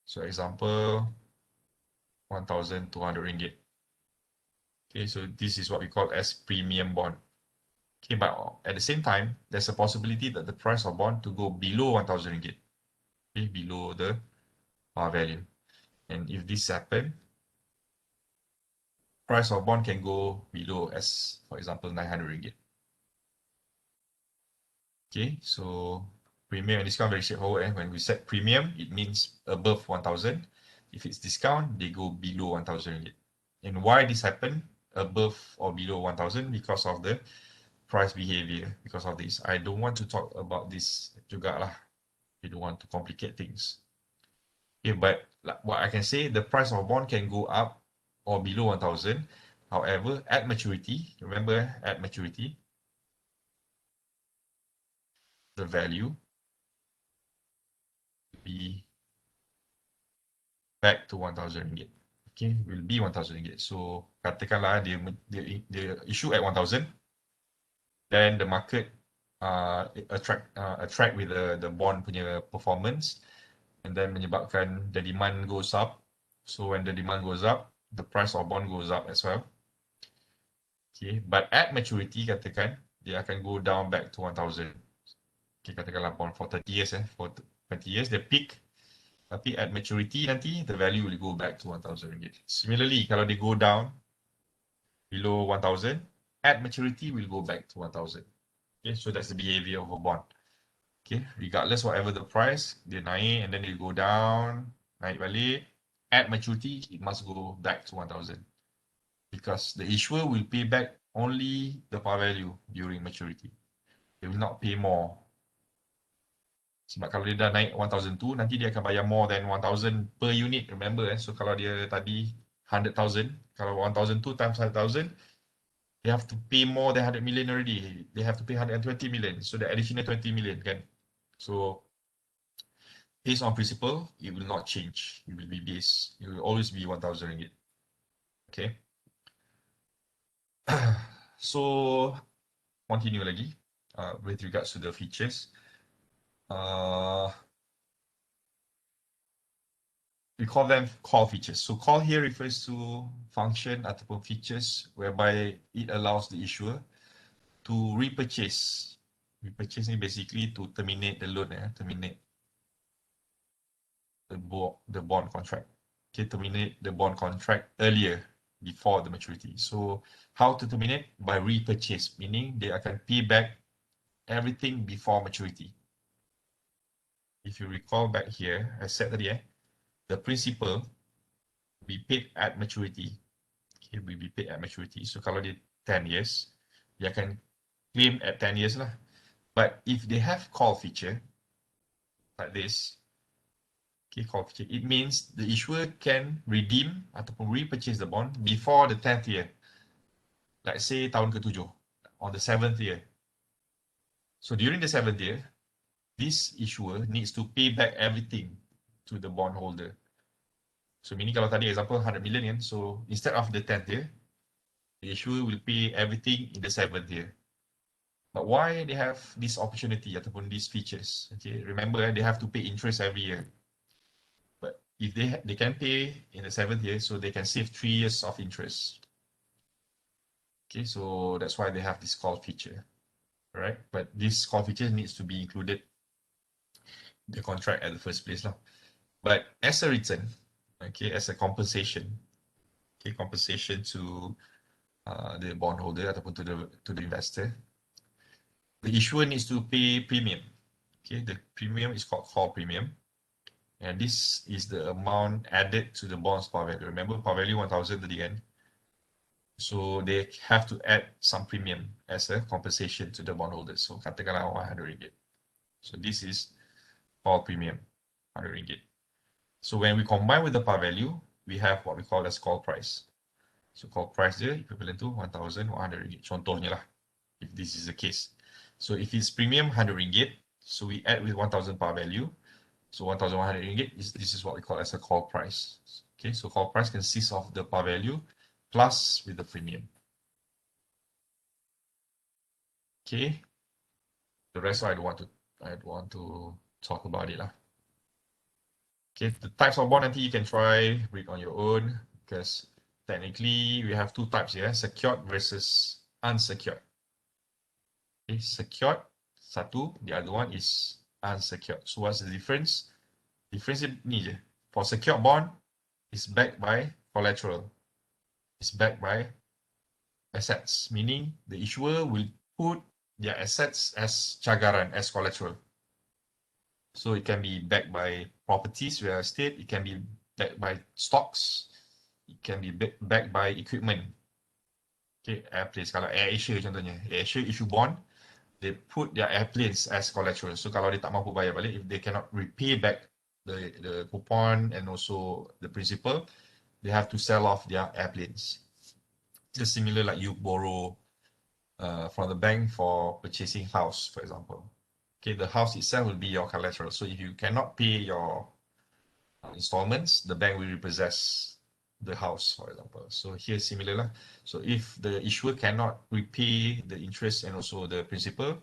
S1: So example, 1,200 ringgit. Okay, so this is what we call as premium bond. Okay, but at the same time, there's a possibility that the price of bond to go below 1,000 ringgit. Okay, below the par value. And if this happen, price of bond can go below as, for example, 900 ringgit. Okay, so premium and discount very straightforward. When we set premium, it means above 1,000. If it's discount, they go below 1,000 ringgit. And why this happen above or below 1,000? Because of the price behavior. Because of this, I don't want to talk about this juga lah. I don't want to complicate things. Okay, but what I can say, the price of bond can go up or below 1,000. However, at maturity, remember at maturity, the value will be back to 1,000 ringgit. Okay, will be 1,000 ringgit. So katakanlah dia issue at 1,000, then the market attract with the bond punya performance, and then menyebabkan the demand goes up. So when the demand goes up, the price of bond goes up as well. Okay, but at maturity katakan dia akan go down back to 1,000. Okay, katakanlah bond for 30 years for 20 years the peak, tapi at maturity nanti the value will go back to 1,000 ringgit. Similarly, kalau they go down below 1,000, at maturity will go back to 1,000. Okay, so that's the behavior of a bond. Okay, regardless whatever the price, dia naik and then they go down, naik balik. At maturity, it must go back to 1,000 because the issuer will pay back only the par value during maturity. They will not pay more. Sebab kalau dia dah naik 1,002, nanti dia akan bayar more than 1,000 per unit. Remember, so kalau dia tadi 100,000, kalau 1,002 times 100,000, they have to pay more than 100 million already. They have to pay 120 million. So the additional 20 million kan. So based on principle, it will not change. It will be based. It will always be 1,000 ringgit. Okay. So continue lagi with regards to the features. We call them call features. So call here refers to function ataupun features whereby it allows the issuer to repurchase. Repurchase ni basically to terminate the loan, terminate the bond contract. Okay, terminate the bond contract earlier before the maturity. So how to terminate? By repurchase, meaning they akan pay back everything before maturity. If you recall back here, I said tadi the principal will be paid at maturity. Okay, will be paid at maturity. So kalau dia 10 years, dia akan claim at 10 years lah. But if they have call feature like this, okay, call feature, it means the issuer can redeem ataupun repurchase the bond before the 10th year. Let's say tahun ke-7, on the 7th year. So during the 7th year, this issuer needs to pay back everything to the bondholder. So meaning kalau tadi example 100 million, so instead of the 10th year, the issuer will pay everything in the 7th year. But why they have this opportunity ataupun these features? Okay, remember they have to pay interest every year. But if they can pay in the 7th year, so they can save 3 years of interest. Okay, so that's why they have this call feature, right? But this call feature needs to be included in the contract at the first place lah. But as a return, okay, as a compensation, okay, compensation to the bondholder ataupun to the investor, the issuer needs to pay premium. Okay, the premium is called call premium. And this is the amount added to the bond's par value. Remember, par value 1,000 tadi kan? So they have to add some premium as a compensation to the bondholders. So katakanlah 100 ringgit. So this is call premium, 100 ringgit. So when we combine with the par value, we have what we call as call price. So call price dia equivalent to 1,100 ringgit. Contohnya lah, if this is the case. So if it's premium 100 ringgit, so we add with 1,000 par value. So 1,100 ringgit, this is what we call as a call price. Okay, so call price consists of the par value plus with the premium. Okay, the rest I don't want to talk about it lah. Okay, the types of bond nanti you can try read on your own because technically we have two types here, secured versus unsecured. Okay, secured satu, the other one is unsecured. So what's the difference? Difference ni je. For secured bond, it's backed by collateral. It's backed by assets, meaning the issuer will put their assets as cagaran, as collateral. So it can be backed by properties, real estate, it can be backed by stocks, it can be backed by equipment. Okay, airplanes. Kalau Air Asia contohnya, Air Asia issue bond, they put their airplanes as collateral. So kalau dia tak mampu bayar balik, if they cannot repay back the coupon and also the principal, they have to sell off their airplanes. Just similar like you borrow from the bank for purchasing house, for example. Okay, the house itself will be your collateral. So if you cannot pay your installments, the bank will repossess the house, for example. So here similar lah. So if the issuer cannot repay the interest and also the principal,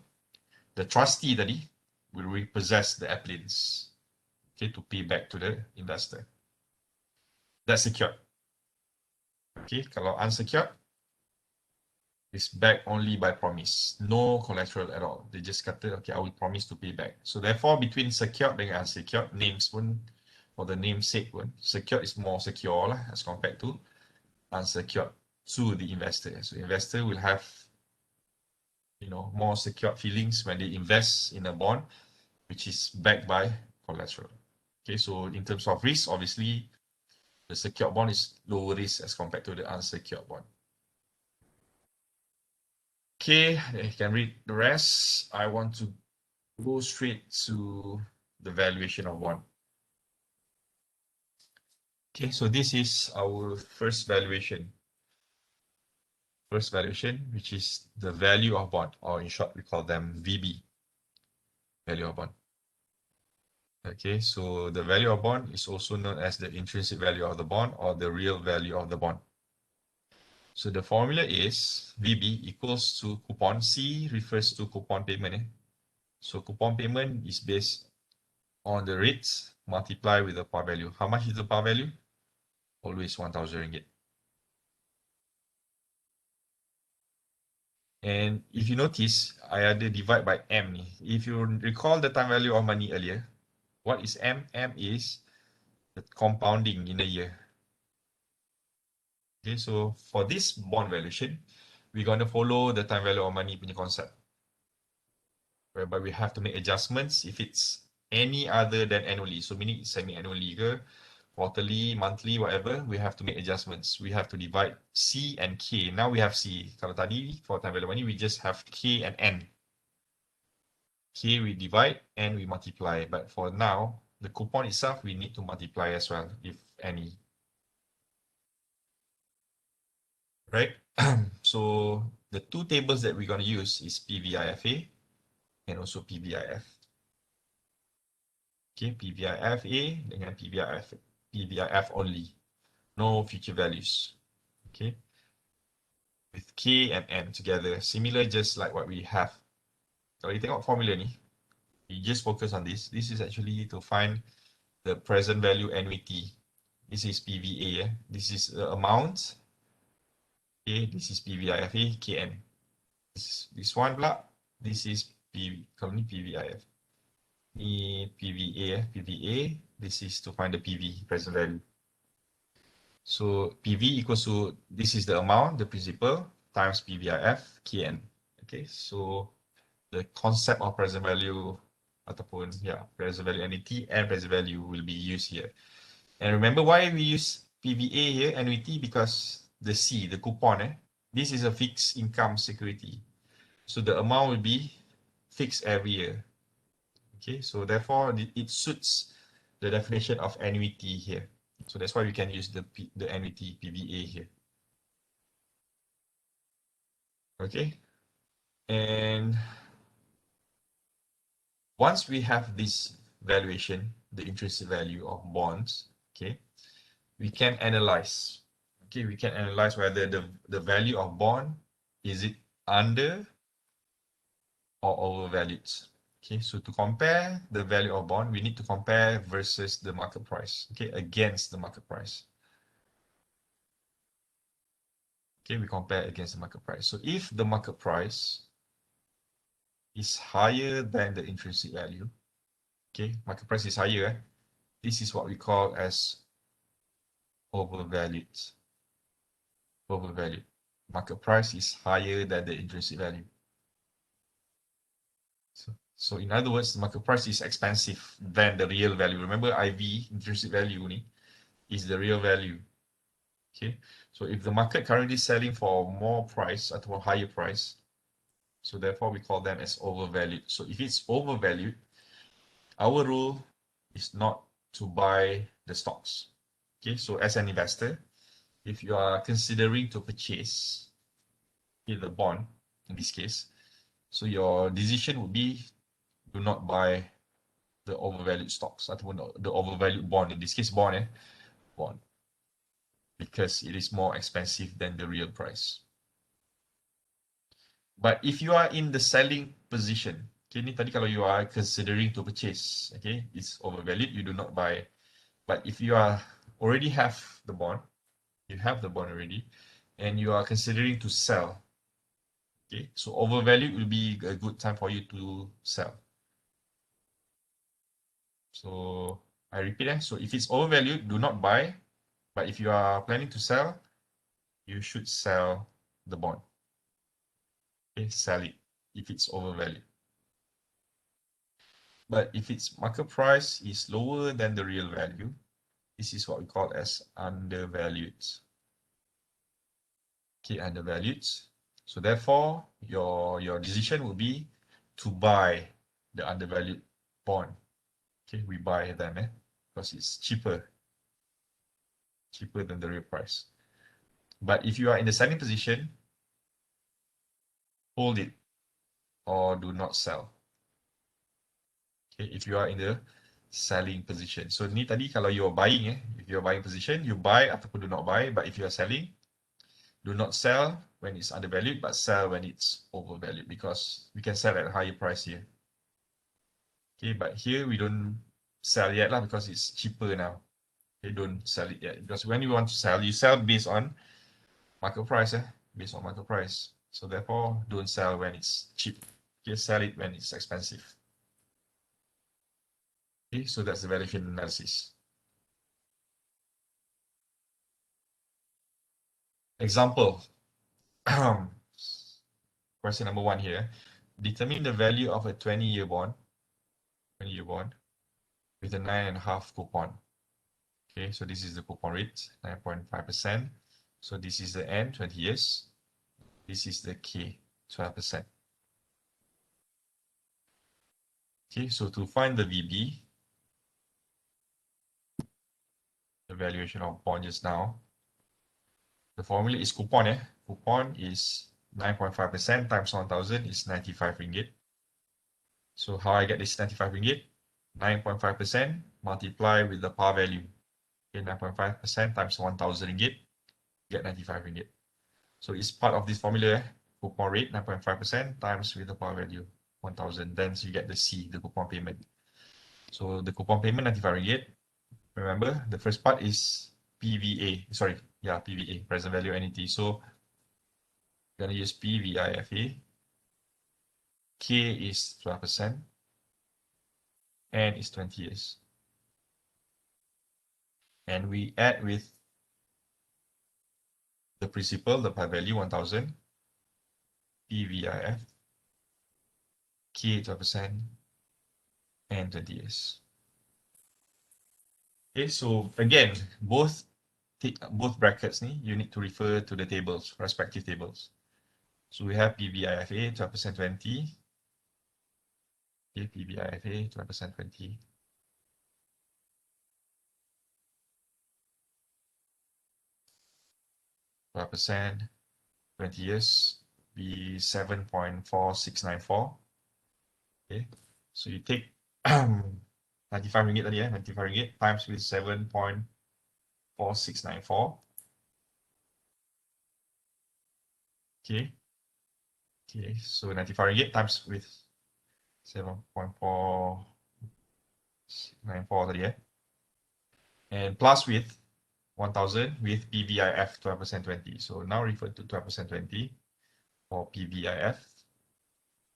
S1: the trustee tadi will repossess the applicants, okay, to pay back to the investor. That's secured. Okay, kalau unsecured, it's backed only by promise, no collateral at all. They just kata, okay, I will promise to pay back. So therefore, between secured dengan unsecured, names pun, or the namesake pun, secured is more secure lah as compared to unsecured to the investor. So investor will have, more secured feelings when they invest in a bond, which is backed by collateral. Okay, so in terms of risk, obviously, the secured bond is lower risk as compared to the unsecured bond. Okay, you can read the rest. I want to go straight to the valuation of bond. Okay, so this is our first valuation. First valuation, which is the value of bond, or in short, we call them VB, value of bond. Okay, so the value of bond is also known as the intrinsic value of the bond or the real value of the bond. So the formula is VB equals to coupon. C refers to coupon payment. So coupon payment is based on the rates multiplied with the par value. How much is the par value? Always 1,000 ringgit. And if you notice, I ada divide by M ni. If you recall the time value of money earlier, what is M? M is the compounding in a year. Okay, so for this bond valuation, we're going to follow the time value of money punya concept, whereby we have to make adjustments if it's any other than annually. So meaning semi-annually ke, quarterly, monthly, whatever, we have to make adjustments. We have to divide C and K. Now we have C. Kalau tadi, for time value of money, we just have K and N. K we divide, N we multiply. But for now, the coupon itself, we need to multiply as well, if any. Right? So the two tables that we're going to use is PVIFA and also PVIF. Okay, PVIFA dengan PVIF only. No future values. Okay. With K and N together, similar just like what we have. Kalau you tengok formula ni, you just focus on this. This is actually to find the present value annuity. This is PVA. This is the amount. Okay, this is PVIFA, KN. This one pula, this is kalau ni PVIF. Ni PVA, PVA. This is to find the PV, present value. So PV equals to, this is the amount, the principal, times PVIF, KN. Okay, so the concept of present value ataupun present value annuity and present value will be used here. And remember why we use PVA here, annuity, because the C, the coupon, this is a fixed income security. So the amount will be fixed every year. Okay, so therefore it suits the definition of annuity here. So that's why we can use the annuity PVA here. Okay, and once we have this valuation, the intrinsic value of bonds, okay, we can analyze. Okay, we can analyze whether the value of bond, is it under or overvalued. Okay, so to compare the value of bond, we need to compare versus the market price, okay, against the market price. Okay, we compare against the market price. So if the market price is higher than the intrinsic value, okay, market price is higher, this is what we call as overvalued. Overvalued. Market price is higher than the intrinsic value. So in other words, the market price is expensive than the real value. Remember, IV, intrinsic value, is the real value. Okay, so if the market currently selling for more price at a higher price, so therefore we call them as overvalued. So if it's overvalued, our rule is not to buy the stocks. Okay, so as an investor, if you are considering to purchase the bond, in this case, so your decision would be do not buy the overvalued stocks ataupun the overvalued bond, in this case bond, because it is more expensive than the real price. But if you are in the selling position, Okay, ni tadi kalau you are considering to purchase, okay, it's overvalued, you do not buy. But if you are already have the bond, you have the bond already, and you are considering to sell, okay, so overvalued will be a good time for you to sell. So I repeat, so if it's overvalued, do not buy. But if you are planning to sell, you should sell the bond. Okay, sell it if it's overvalued. But if its market price is lower than the real value, this is what we call as undervalued. Okay, undervalued. So therefore, your decision will be to buy the undervalued bond. Okay, we buy them because it's cheaper than the real price. But if you are in the selling position, hold it or do not sell. Okay, if you are in the selling position. So ni tadi kalau you are buying, if you are buying position, you buy ataupun do not buy. But if you are selling, do not sell when it's undervalued, but sell when it's overvalued because we can sell at a higher price here. Okay, but here we don't sell yet lah because it's cheaper now. Okay, don't sell it yet because when you want to sell, you sell based on market price, based on market price. So therefore, don't sell when it's cheap. Okay, sell it when it's expensive. Okay, so that's the valuation analysis. Example. Question number 1 here. Determine the value of a 20-year bond, with a 9.5 coupon. Okay, so this is the coupon rate, 9.5%. So this is the N, 20 years. This is the K, 12%. Okay, so to find the VB, the valuation of bond just now, the formula is coupon. Coupon is 9.5% times 1,000 is 95 ringgit. So how I get this 95 ringgit? 9.5% multiply with the par value. Okay, 9.5% times 1,000 ringgit, get 95 ringgit. So it's part of this formula, coupon rate 9.5% times with the par value 1,000. Then so you get the C, the coupon payment. So the coupon payment 95 ringgit. Remember, the first part is PVA. Sorry, yeah, PVA, present value annuity. So we're gonna use PVIFA. K is 12%, N is 20 years. And we add with the principal, the par value 1,000, PVIF, K 12%, and 20 years. Okay, so again, both brackets you need to refer to the tables, respective tables. So we have PVIFA 12% 20. Okay, PVIFA 12% 20. %, 20 years, be 7.4694. Okay, so you take 95 ringgit tadi 95 ringgit times with 7.4694. Okay. Okay, so 95 ringgit times with 7.494 tadi and plus with 1,000 with PVIF 12% 20. So now refer to 12% 20 for PVIF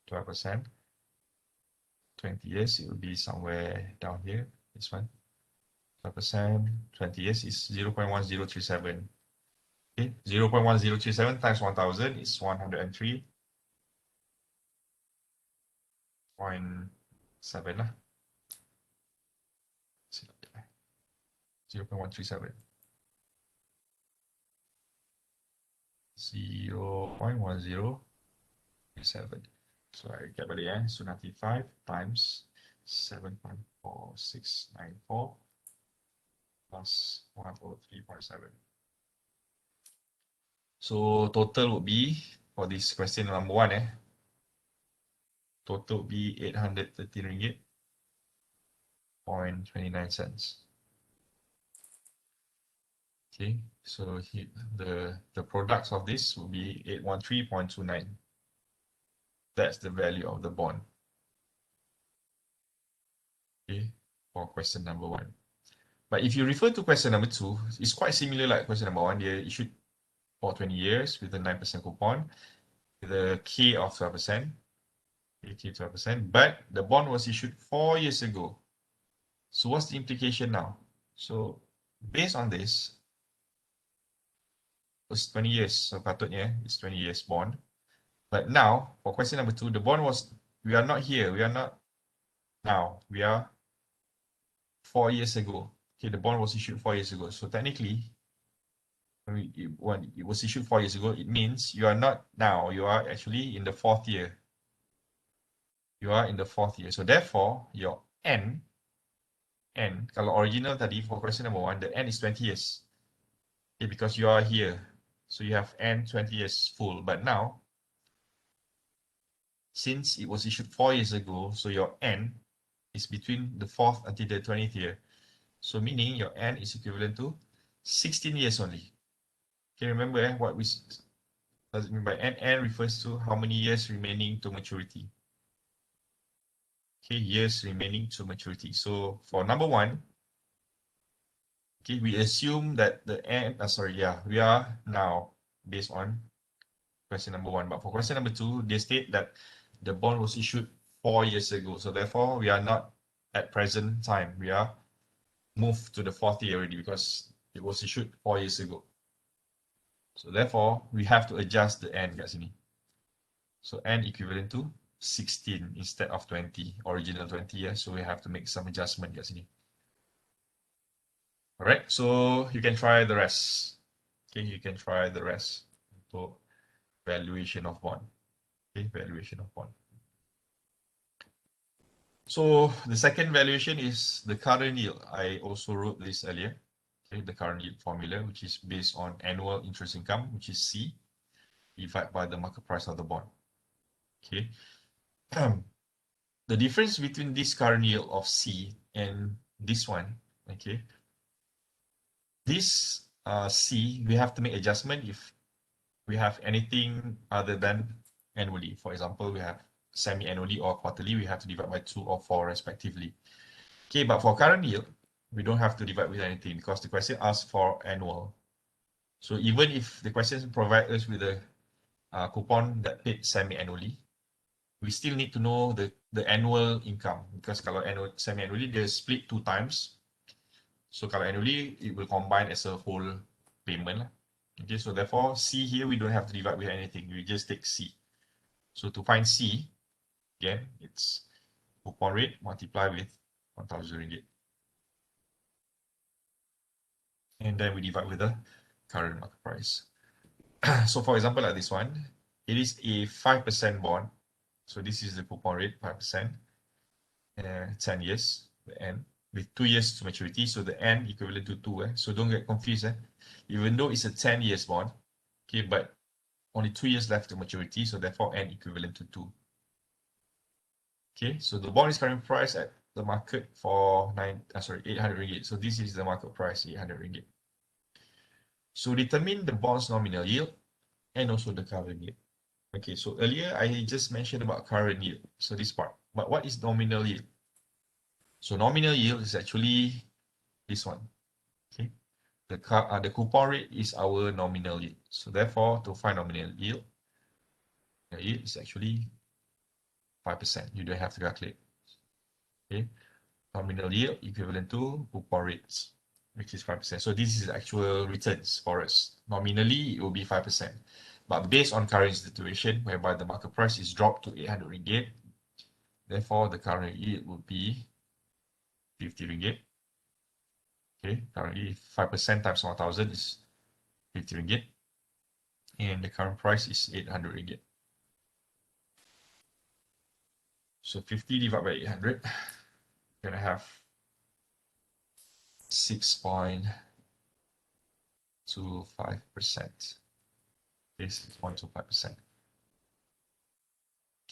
S1: 12%. 20 years, it will be somewhere down here. This one. 12%, 20 years is 0.1037. Okay, 0.1037 times 1,000 is 103.7 lah. 0.137. 0.1037. So I get balik so 95 times 7.4694 plus 103.7. So total would be, for this question number 1 total would be 813 ringgit, 0.29 cents. Okay, so the products of this will be 813.29. That's the value of the bond. Okay, for question number 1. But if you refer to question number 2, it's quite similar like question number 1. They issued for 20 years with a 9% coupon, with a K of 12%, K 12%, but the bond was issued 4 years ago. So what's the implication now? So based on this, it's 20 years. So patutnya it's 20 years bond. But now, for question number 2, the bond was, we are not here. We are not now. We are 4 years ago. Okay, the bond was issued 4 years ago. So technically, when it was issued 4 years ago, it means you are not now. You are actually in the 4th year. You are in the 4th year. So therefore, your N, kalau original tadi for question number 1, the N is 20 years. Okay, because you are here. So you have N 20 years full. But now, since it was issued 4 years ago, so your N is between the 4th until the 20th year. So meaning your N is equivalent to 16 years only. Okay, remember what we does it mean by N? N refers to how many years remaining to maturity. Okay, years remaining to maturity. So for number 1, okay, we assume that the N, we are now based on question number 1. But for question number 2, they state that the bond was issued 4 years ago. So therefore, we are not at present time. We are moved to the 4th year already because it was issued 4 years ago. So therefore, we have to adjust the N kat sini. So N equivalent to 16 instead of 20, original 20. Yeah? So we have to make some adjustment kat sini. All right, so you can try the rest. Okay, you can try the rest for valuation of bond. Okay, valuation of bond. So the second valuation is the current yield. I also wrote this earlier. Okay, the current yield formula, which is based on annual interest income, which is C, divided by the market price of the bond. Okay. The difference between this current yield of C and this one, okay, this C, we have to make adjustment if we have anything other than annually. For example, we have semi-annually or quarterly, we have to divide by 2 or 4 respectively. Okay, but for current yield, we don't have to divide with anything because the question asks for annual. So even if the question provides us with a coupon that paid semi-annually, we still need to know the annual income because kalau annual semi-annually, they're split 2 times. So kalau annually, it will combine as a whole payment. Okay, so therefore, C here, we don't have to divide with anything. We just take C. So to find C, again, it's coupon rate multiplied with 1,000 ringgit. And then we divide with the current market price. So for example, like this one, it is a 5% bond. So this is the coupon rate, 5%, 10 years, the N, with 2 years to maturity. So the N equivalent to 2. So don't get confused. Even though it's a 10 years bond, okay, but only 2 years left to maturity. So therefore, N equivalent to 2. Okay, so the bond is currently priced at the market for 800 ringgit. So this is the market price, 800 ringgit. So determine the bond's nominal yield and also the current yield. Okay, so earlier I just mentioned about current yield. So this part. But what is nominal yield? So nominal yield is actually this one. Okay, the coupon rate is our nominal yield. So therefore, to find nominal yield, the yield is actually 5%. You don't have to calculate. Okay, nominal yield equivalent to coupon rates, which is 5%. So this is actual returns for us. Nominally, it will be 5%. But based on current situation, whereby the market price is dropped to 800 ringgit, therefore the current yield would be 50 ringgit. Okay, currently 5% times 1,000 is 50 ringgit. And the current price is 800 ringgit. So 50 divided by 800, you're gonna have 6.25%. Okay, 6.25%.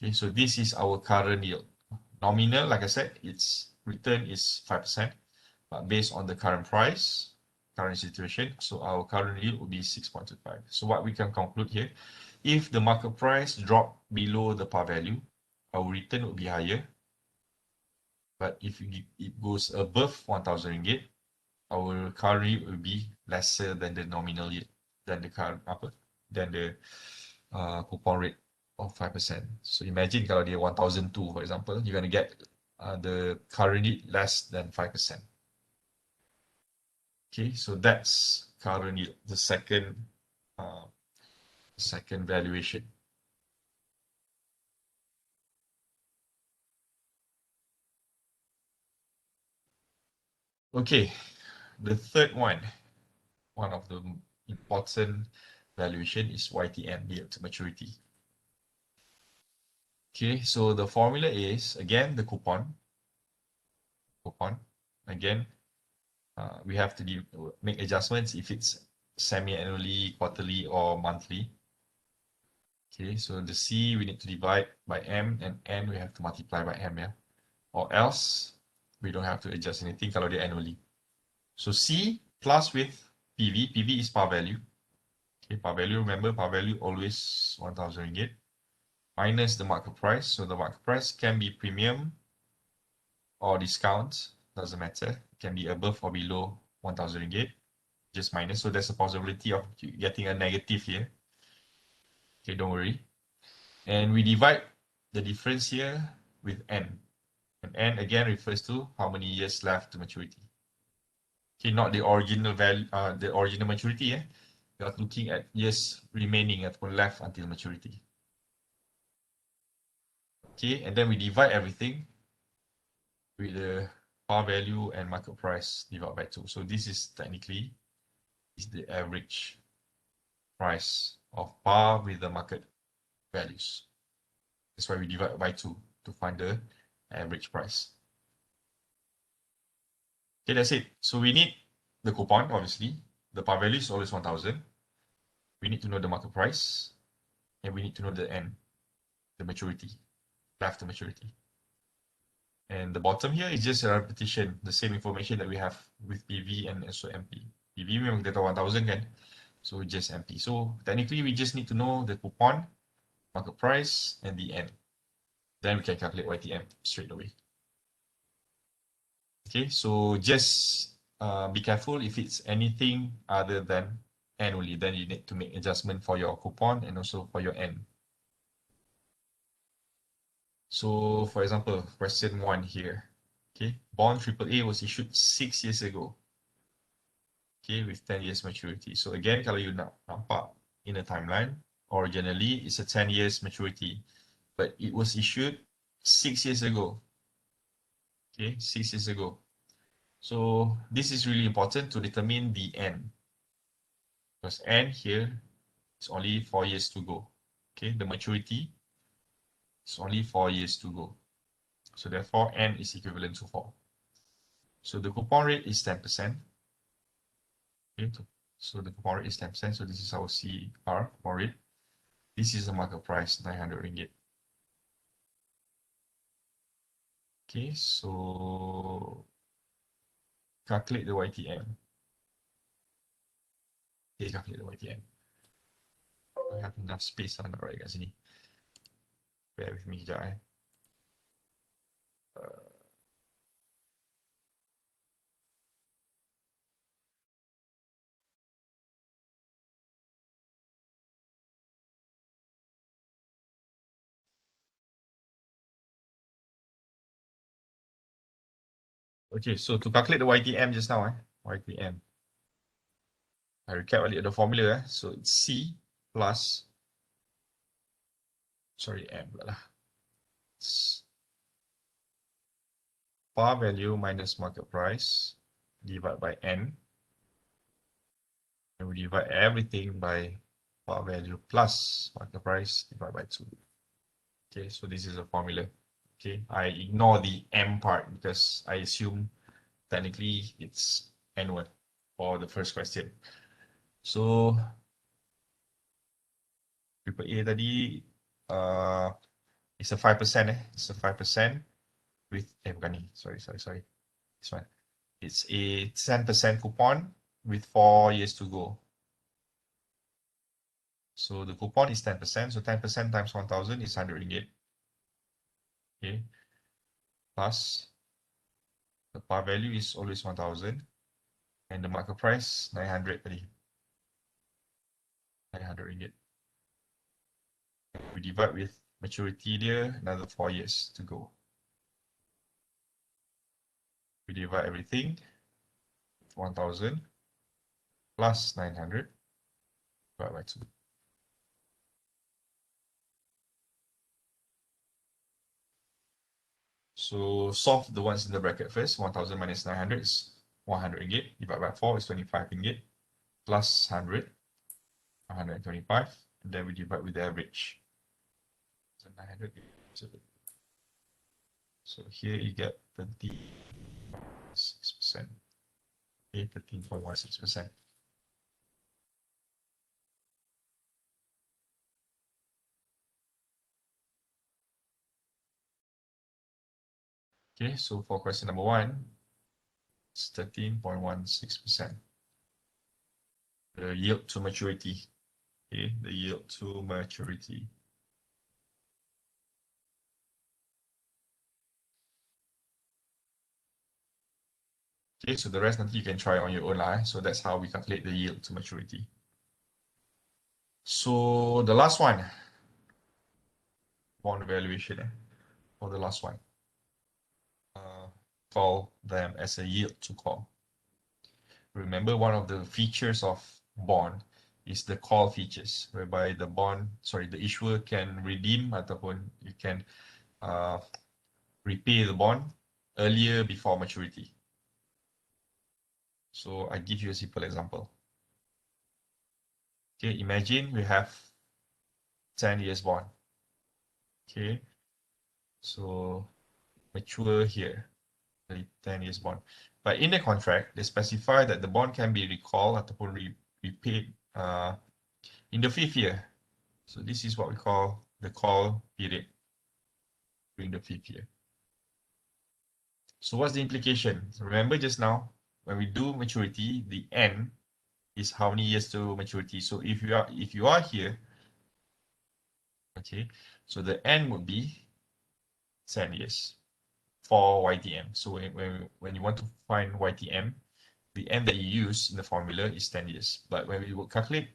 S1: Okay, so this is our current yield. Nominal, like I said, its return is 5%, but based on the current price, current situation, so our current yield will be 6.25. So what we can conclude here, if the market price drop below the par value, our return will be higher. But if it goes above 1,000 ringgit, our current yield will be lesser than the nominal yield, than the current than the coupon rate of 5%. So imagine kalau dia 1,002, for example, you're going to get the current yield less than 5%. Okay, so that's current yield, the second valuation. Okay, the third one of the important valuation is YTM, yield to maturity. Okay, so the formula is, again, the coupon. Again, we have to make adjustments if it's semi-annually, quarterly, or monthly. Okay, so the C we need to divide by M, and N we have to multiply by M, yeah? Or else we don't have to adjust anything kalau dia annually. So C plus with PV. PV is par value. Okay, par value, remember, par value always 1,000 ringgit. Minus the market price. So the market price can be premium or discount, doesn't matter. It can be above or below 1,000 ringgit, just minus. So there's a possibility of getting a negative here. Okay, don't worry. And we divide the difference here with N. And N again refers to how many years left to maturity. Okay, not the original value, the original maturity. We are looking at years remaining at left until maturity. Okay, and then we divide everything with the par value and market price divided by 2. So this is technically the average price of par with the market values. That's why we divide by 2 to find the average price. Okay, that's it. So we need the coupon, obviously. The par value is always 1,000. We need to know the market price, and we need to know the N, the maturity, left to maturity. And the bottom here is just a repetition, the same information that we have with PV and also MP. PV memang kita tahu 1,000 kan, so just MP. So technically we just need to know the coupon, market price, and the N. Then we can calculate YTM straight away. Okay, so just be careful if it's anything other than annually, then you need to make adjustment for your coupon and also for your N. So for example, question 1 here. Okay, bond AAA was issued 6 years ago. Okay, with 10 years maturity. So again, kalau you nampak in a timeline, originally it's a 10 years maturity, but it was issued 6 years ago. Okay, 6 years ago. So this is really important to determine the N, because N here is only 4 years to go. Okay, the maturity is only 4 years to go. So therefore, N is equivalent to 4. So the coupon rate is 10%. Okay, so the coupon rate is 10%. So this is our CR coupon rate. This is the market price, 900 ringgit. Okay, so calculate the YTM. Okay, calculate the YTM. I have enough space nak write kat sini. Bear with me sekejap Okay, so to calculate the YTM just now, YTM. I recap balik the formula. So it's C plus, sorry, M pula lah. It's par value minus market price divided by N. And we divide everything by par value plus market price divided by 2. Okay, so this is a formula. Okay, I ignore the M part because I assume technically it's annual for the first question. So AAA tadi it's a 5%. It's a 5% with bukan ni. Sorry. This one. It's a 10% coupon with 4 years to go. So the coupon is 10%. So 10% times 1,000 is 100 ringgit. Okay. Plus The par value is always 1,000 and the market price 900 tadi. 900 ringgit. We divide with maturity dia another 4 years to go. We divide everything 1,000 plus 900 divided by 2. So solve the ones in the bracket first. 1,000 minus 900 is 100 ringgit. Divided by 4 is 25 ringgit. Plus 100, 125. And then we divide with the average. So 900. So here you get 13.6%. Okay, 13.16%. Okay, so for question number 1, it's 13.16%. The yield to maturity. Okay, the yield to maturity. Okay, so the rest nanti you can try on your own lah. So that's how we calculate the yield to maturity. So the last one, bond valuation, for the last one. Call them as a yield to call. Remember, one of the features of bond is the call features, whereby the issuer can redeem ataupun you can repay the bond earlier before maturity. So I give you a simple example. Okay, imagine we have 10 years bond. Okay, so mature here, 10 years bond. But in the contract, they specify that the bond can be recalled ataupun repaid in the 5th year. So this is what we call the call period during the 5th year. So what's the implication? Remember just now, when we do maturity, the N is how many years to maturity. So if you are here, okay, so the N would be 10 years for YTM. So when you want to find YTM, the N that you use in the formula is 10 years. But when we will calculate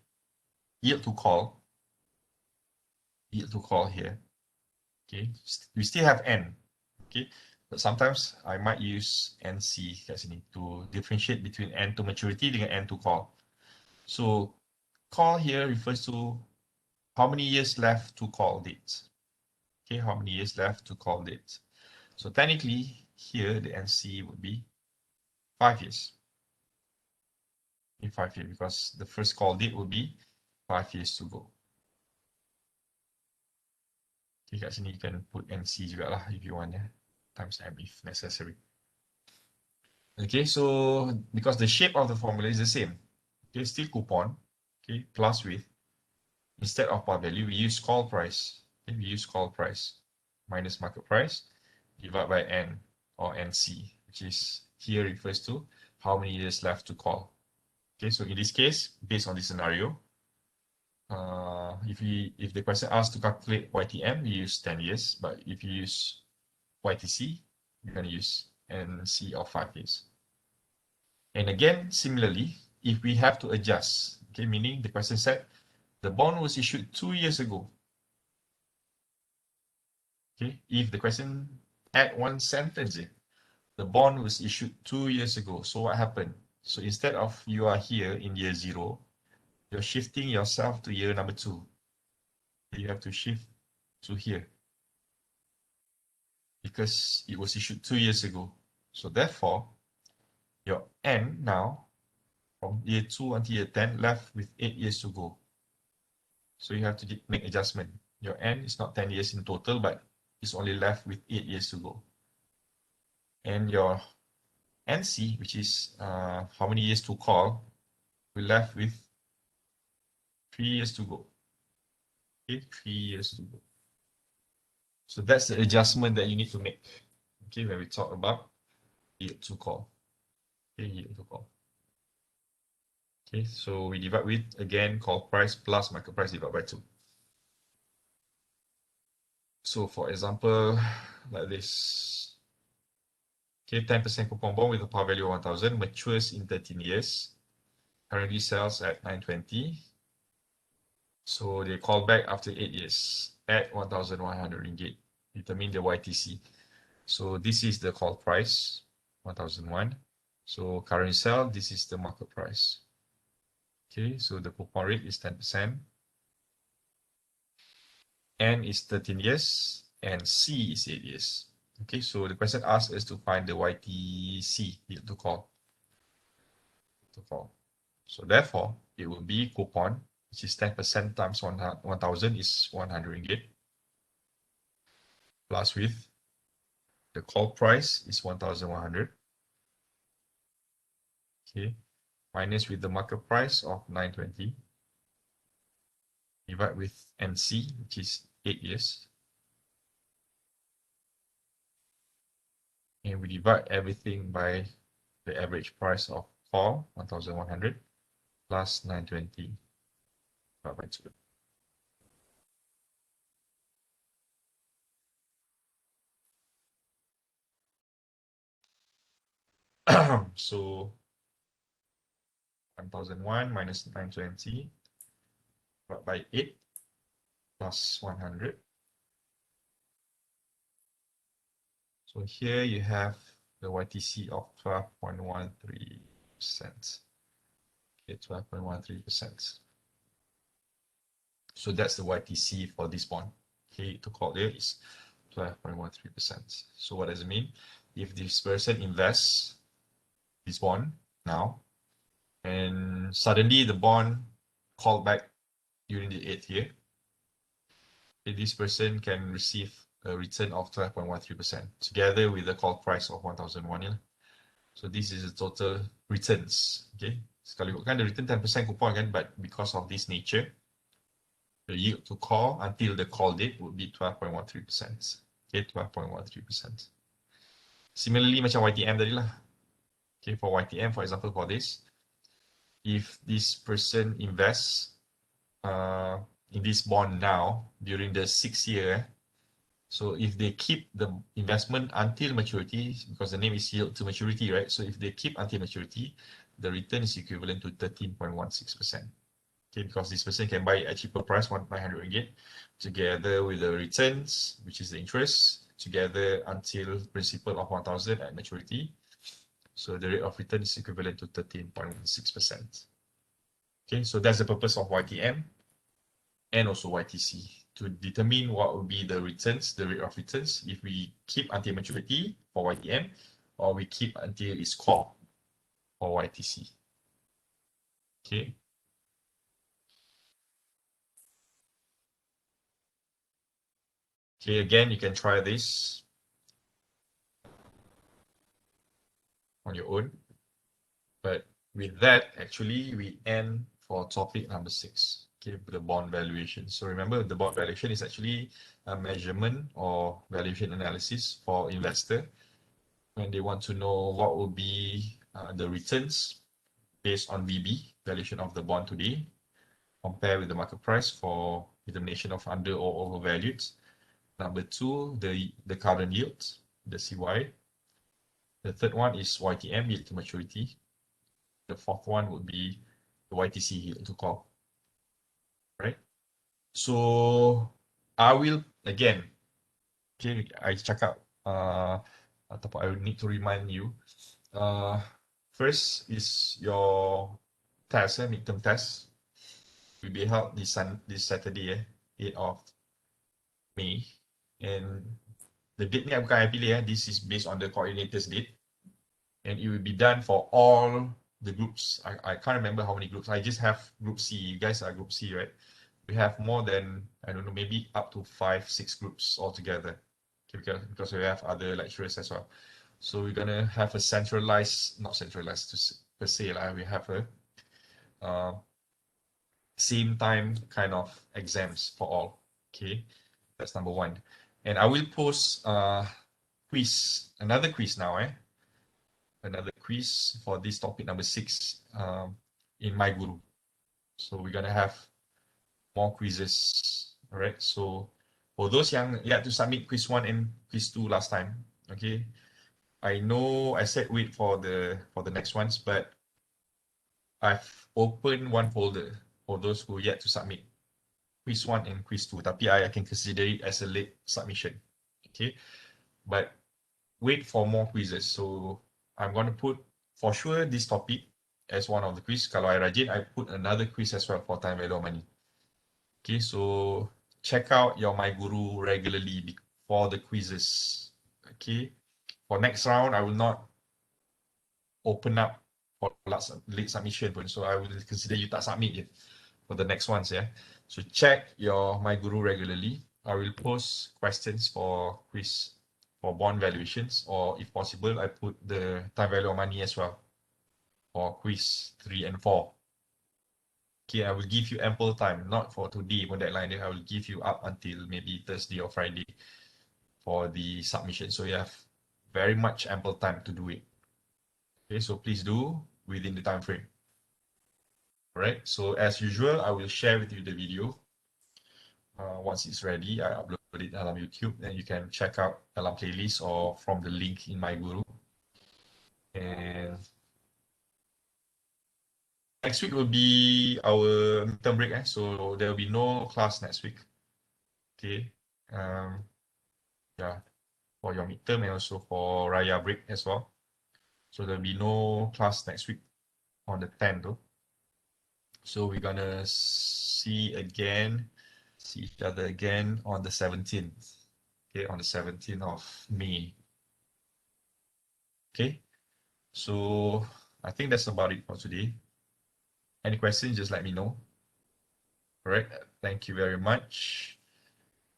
S1: yield to call here, okay, we still have N, okay, but sometimes I might use NC kat sini to differentiate between N to maturity dengan N to call. So call here refers to how many years left to call date. Okay, how many years left to call date. So technically here the NC would be 5 years. In 5 years, because the first call date would be 5 years to go. Okay, kat sini you can put NC juga lah if you want, ya. Times M if necessary. Okay, so because the shape of the formula is the same. Okay, still coupon, okay, plus with, instead of par value, we use call price. Okay, we use call price minus market price divided by N or NC, which is here refers to how many years left to call. Okay, so in this case, based on this scenario, if the question asks to calculate YTM, we use 10 years, but if you use YTC, you're going to use NC of 5 years. And again, similarly, if we have to adjust, okay, meaning the question said the bond was issued 2 years ago. Okay, if the question add one sentence, the bond was issued 2 years ago. So what happened? So instead of you are here in year 0, you're shifting yourself to year number 2. You have to shift to here because it was issued 2 years ago. So therefore, your N now from year 2 until year 10 left with 8 years to go. So you have to make adjustment. Your N is not 10 years in total, but it's only left with 8 years to go. And your NC, which is how many years to call, will left with 3 years to go. Okay, 3 years to go. So that's the adjustment that you need to make. Okay, when we talk about yield to call. Okay, yield to call. Okay, so we divide with, again, call price plus market price divided by 2. So for example, like this. Okay, 10% coupon bond with a par value of 1,000 matures in 13 years. Currently sells at 920. So they call back after 8 years at 1,100 ringgit. Determine the YTC. So this is the call price, 1,001. So current sell, this is the market price. Okay, so the coupon rate is 10%. N is 13 years and C is 8 years. Okay, so the question asks us to find the YTC, yield to call. So therefore, it will be coupon, which is 10% times 1,000 is 100 ringgit. Plus with the call price is 1,100. Okay, minus with the market price of 920. Divide with NC, which is 8 years. And we divide everything by the average price of call, 1,100, plus 920 divided by 2. So 1,001 minus 920 divided by 8 plus 100. So here you have the YTC of 12.13%. Okay, 12.13%. So that's the YTC for this bond. Okay, to call there is 12.13%. So what does it mean? If this person invests this bond now, and suddenly the bond called back during the 8th year, this person can receive a return of 12.13% together with the call price of 1,001. So this is the total returns. Okay, sekali bukan the return 10% coupon kan, but because of this nature, the yield to call until the call date would be 12.13%. Okay, 12.13%. Similarly macam YTM tadi lah. Okay, for YTM, for example, for this, if this person invests in this bond now during the 6th year, so if they keep the investment until maturity, because the name is yield to maturity, right? So if they keep until maturity, the return is equivalent to 13.16%. Okay, because this person can buy at cheaper price, 900 ringgit, together with the returns, which is the interest, together until principal of 1,000 at maturity. So the rate of return is equivalent to 13.16%. Okay, so that's the purpose of YTM and also YTC, to determine what would be the returns, the rate of returns, if we keep until maturity for YTM, or we keep until its call for YTC. Okay. Okay, again, you can try this on your own. But with that, actually, we end for topic number 6. Okay, the bond valuation. So remember, the bond valuation is actually a measurement or valuation analysis for investor when they want to know what will be the returns based on VB, valuation of the bond today, compare with the market price for determination of under or overvalued. Number 2, the current yield, the CY. The third one is YTM, yield to maturity. The fourth one would be the YTC, yield to call. Right? So I will again, okay, I cakap ataupun I will need to remind you. First is your test, midterm test. Will be held this Saturday, 8th of May. And the date ni bukan I pilih, this is based on the coordinator's date. And it will be done for all the groups. I can't remember how many groups. I just have group C. You guys are group C, right? We have more than, I don't know, maybe up to 5-6 groups altogether. Okay, because we have other lecturers as well. So we're gonna have a centralized, not centralized per se, we have a same time kind of exams for all. Okay, that's number 1. And I will post quiz, another quiz now, another quiz for this topic number 6 in my guru. So we're gonna have more quizzes. All right. So for those yang yet to submit quiz 1 and quiz 2 last time, okay, I know I said wait for the next ones, but I've opened one folder for those who yet to submit. Quiz 1 and quiz 2. Tapi I can consider it as a late submission. Okay. But wait for more quizzes. So I'm going to put for sure this topic as one of the quiz. Kalau I rajin, I put another quiz as well for time value of money. Okay, so check out your My Guru regularly for the quizzes. Okay, for next round, I will not open up for late submission pun. So I will consider you tak submit je for the next ones. Yeah. So check your My Guru regularly. I will post questions for quiz for bond valuations, or if possible, I put the time value of money as well for quiz 3 and 4. Okay, I will give you ample time, not for today, for deadline. I will give you up until maybe Thursday or Friday for the submission. So you have very much ample time to do it. Okay, so please do within the time frame. All right, so as usual, I will share with you the video. Once it's ready, I upload it on YouTube, and you can check out dalam playlist or from the link in My Guru. And next week will be our midterm break, so there will be no class next week. Okay, yeah, for your midterm and also for Raya break as well. So there'll be no class next week on the 10th though. So we're gonna see each other again on the 17th. Okay, on the 17th of May. Okay, so I think that's about it for today. Any questions, just let me know. All right, thank you very much.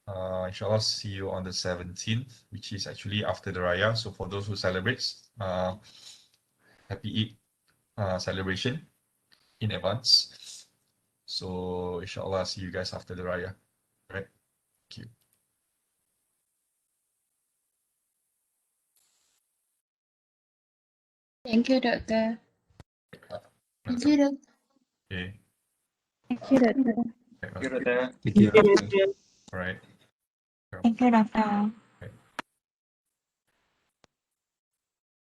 S1: Inshallah, see you on the 17th, which is actually after the Raya. So for those who celebrate, happy Eid celebration in advance. So inshallah, see you guys after the Raya. All right, thank you.
S2: Thank you, Doctor.
S1: Thank
S2: you, Doctor.
S1: Okay.
S2: Thank you, Doctor.
S1: Right,
S3: Thank you, Doctor.
S4: Thank you.
S1: all right.
S2: Thank you, Doctor.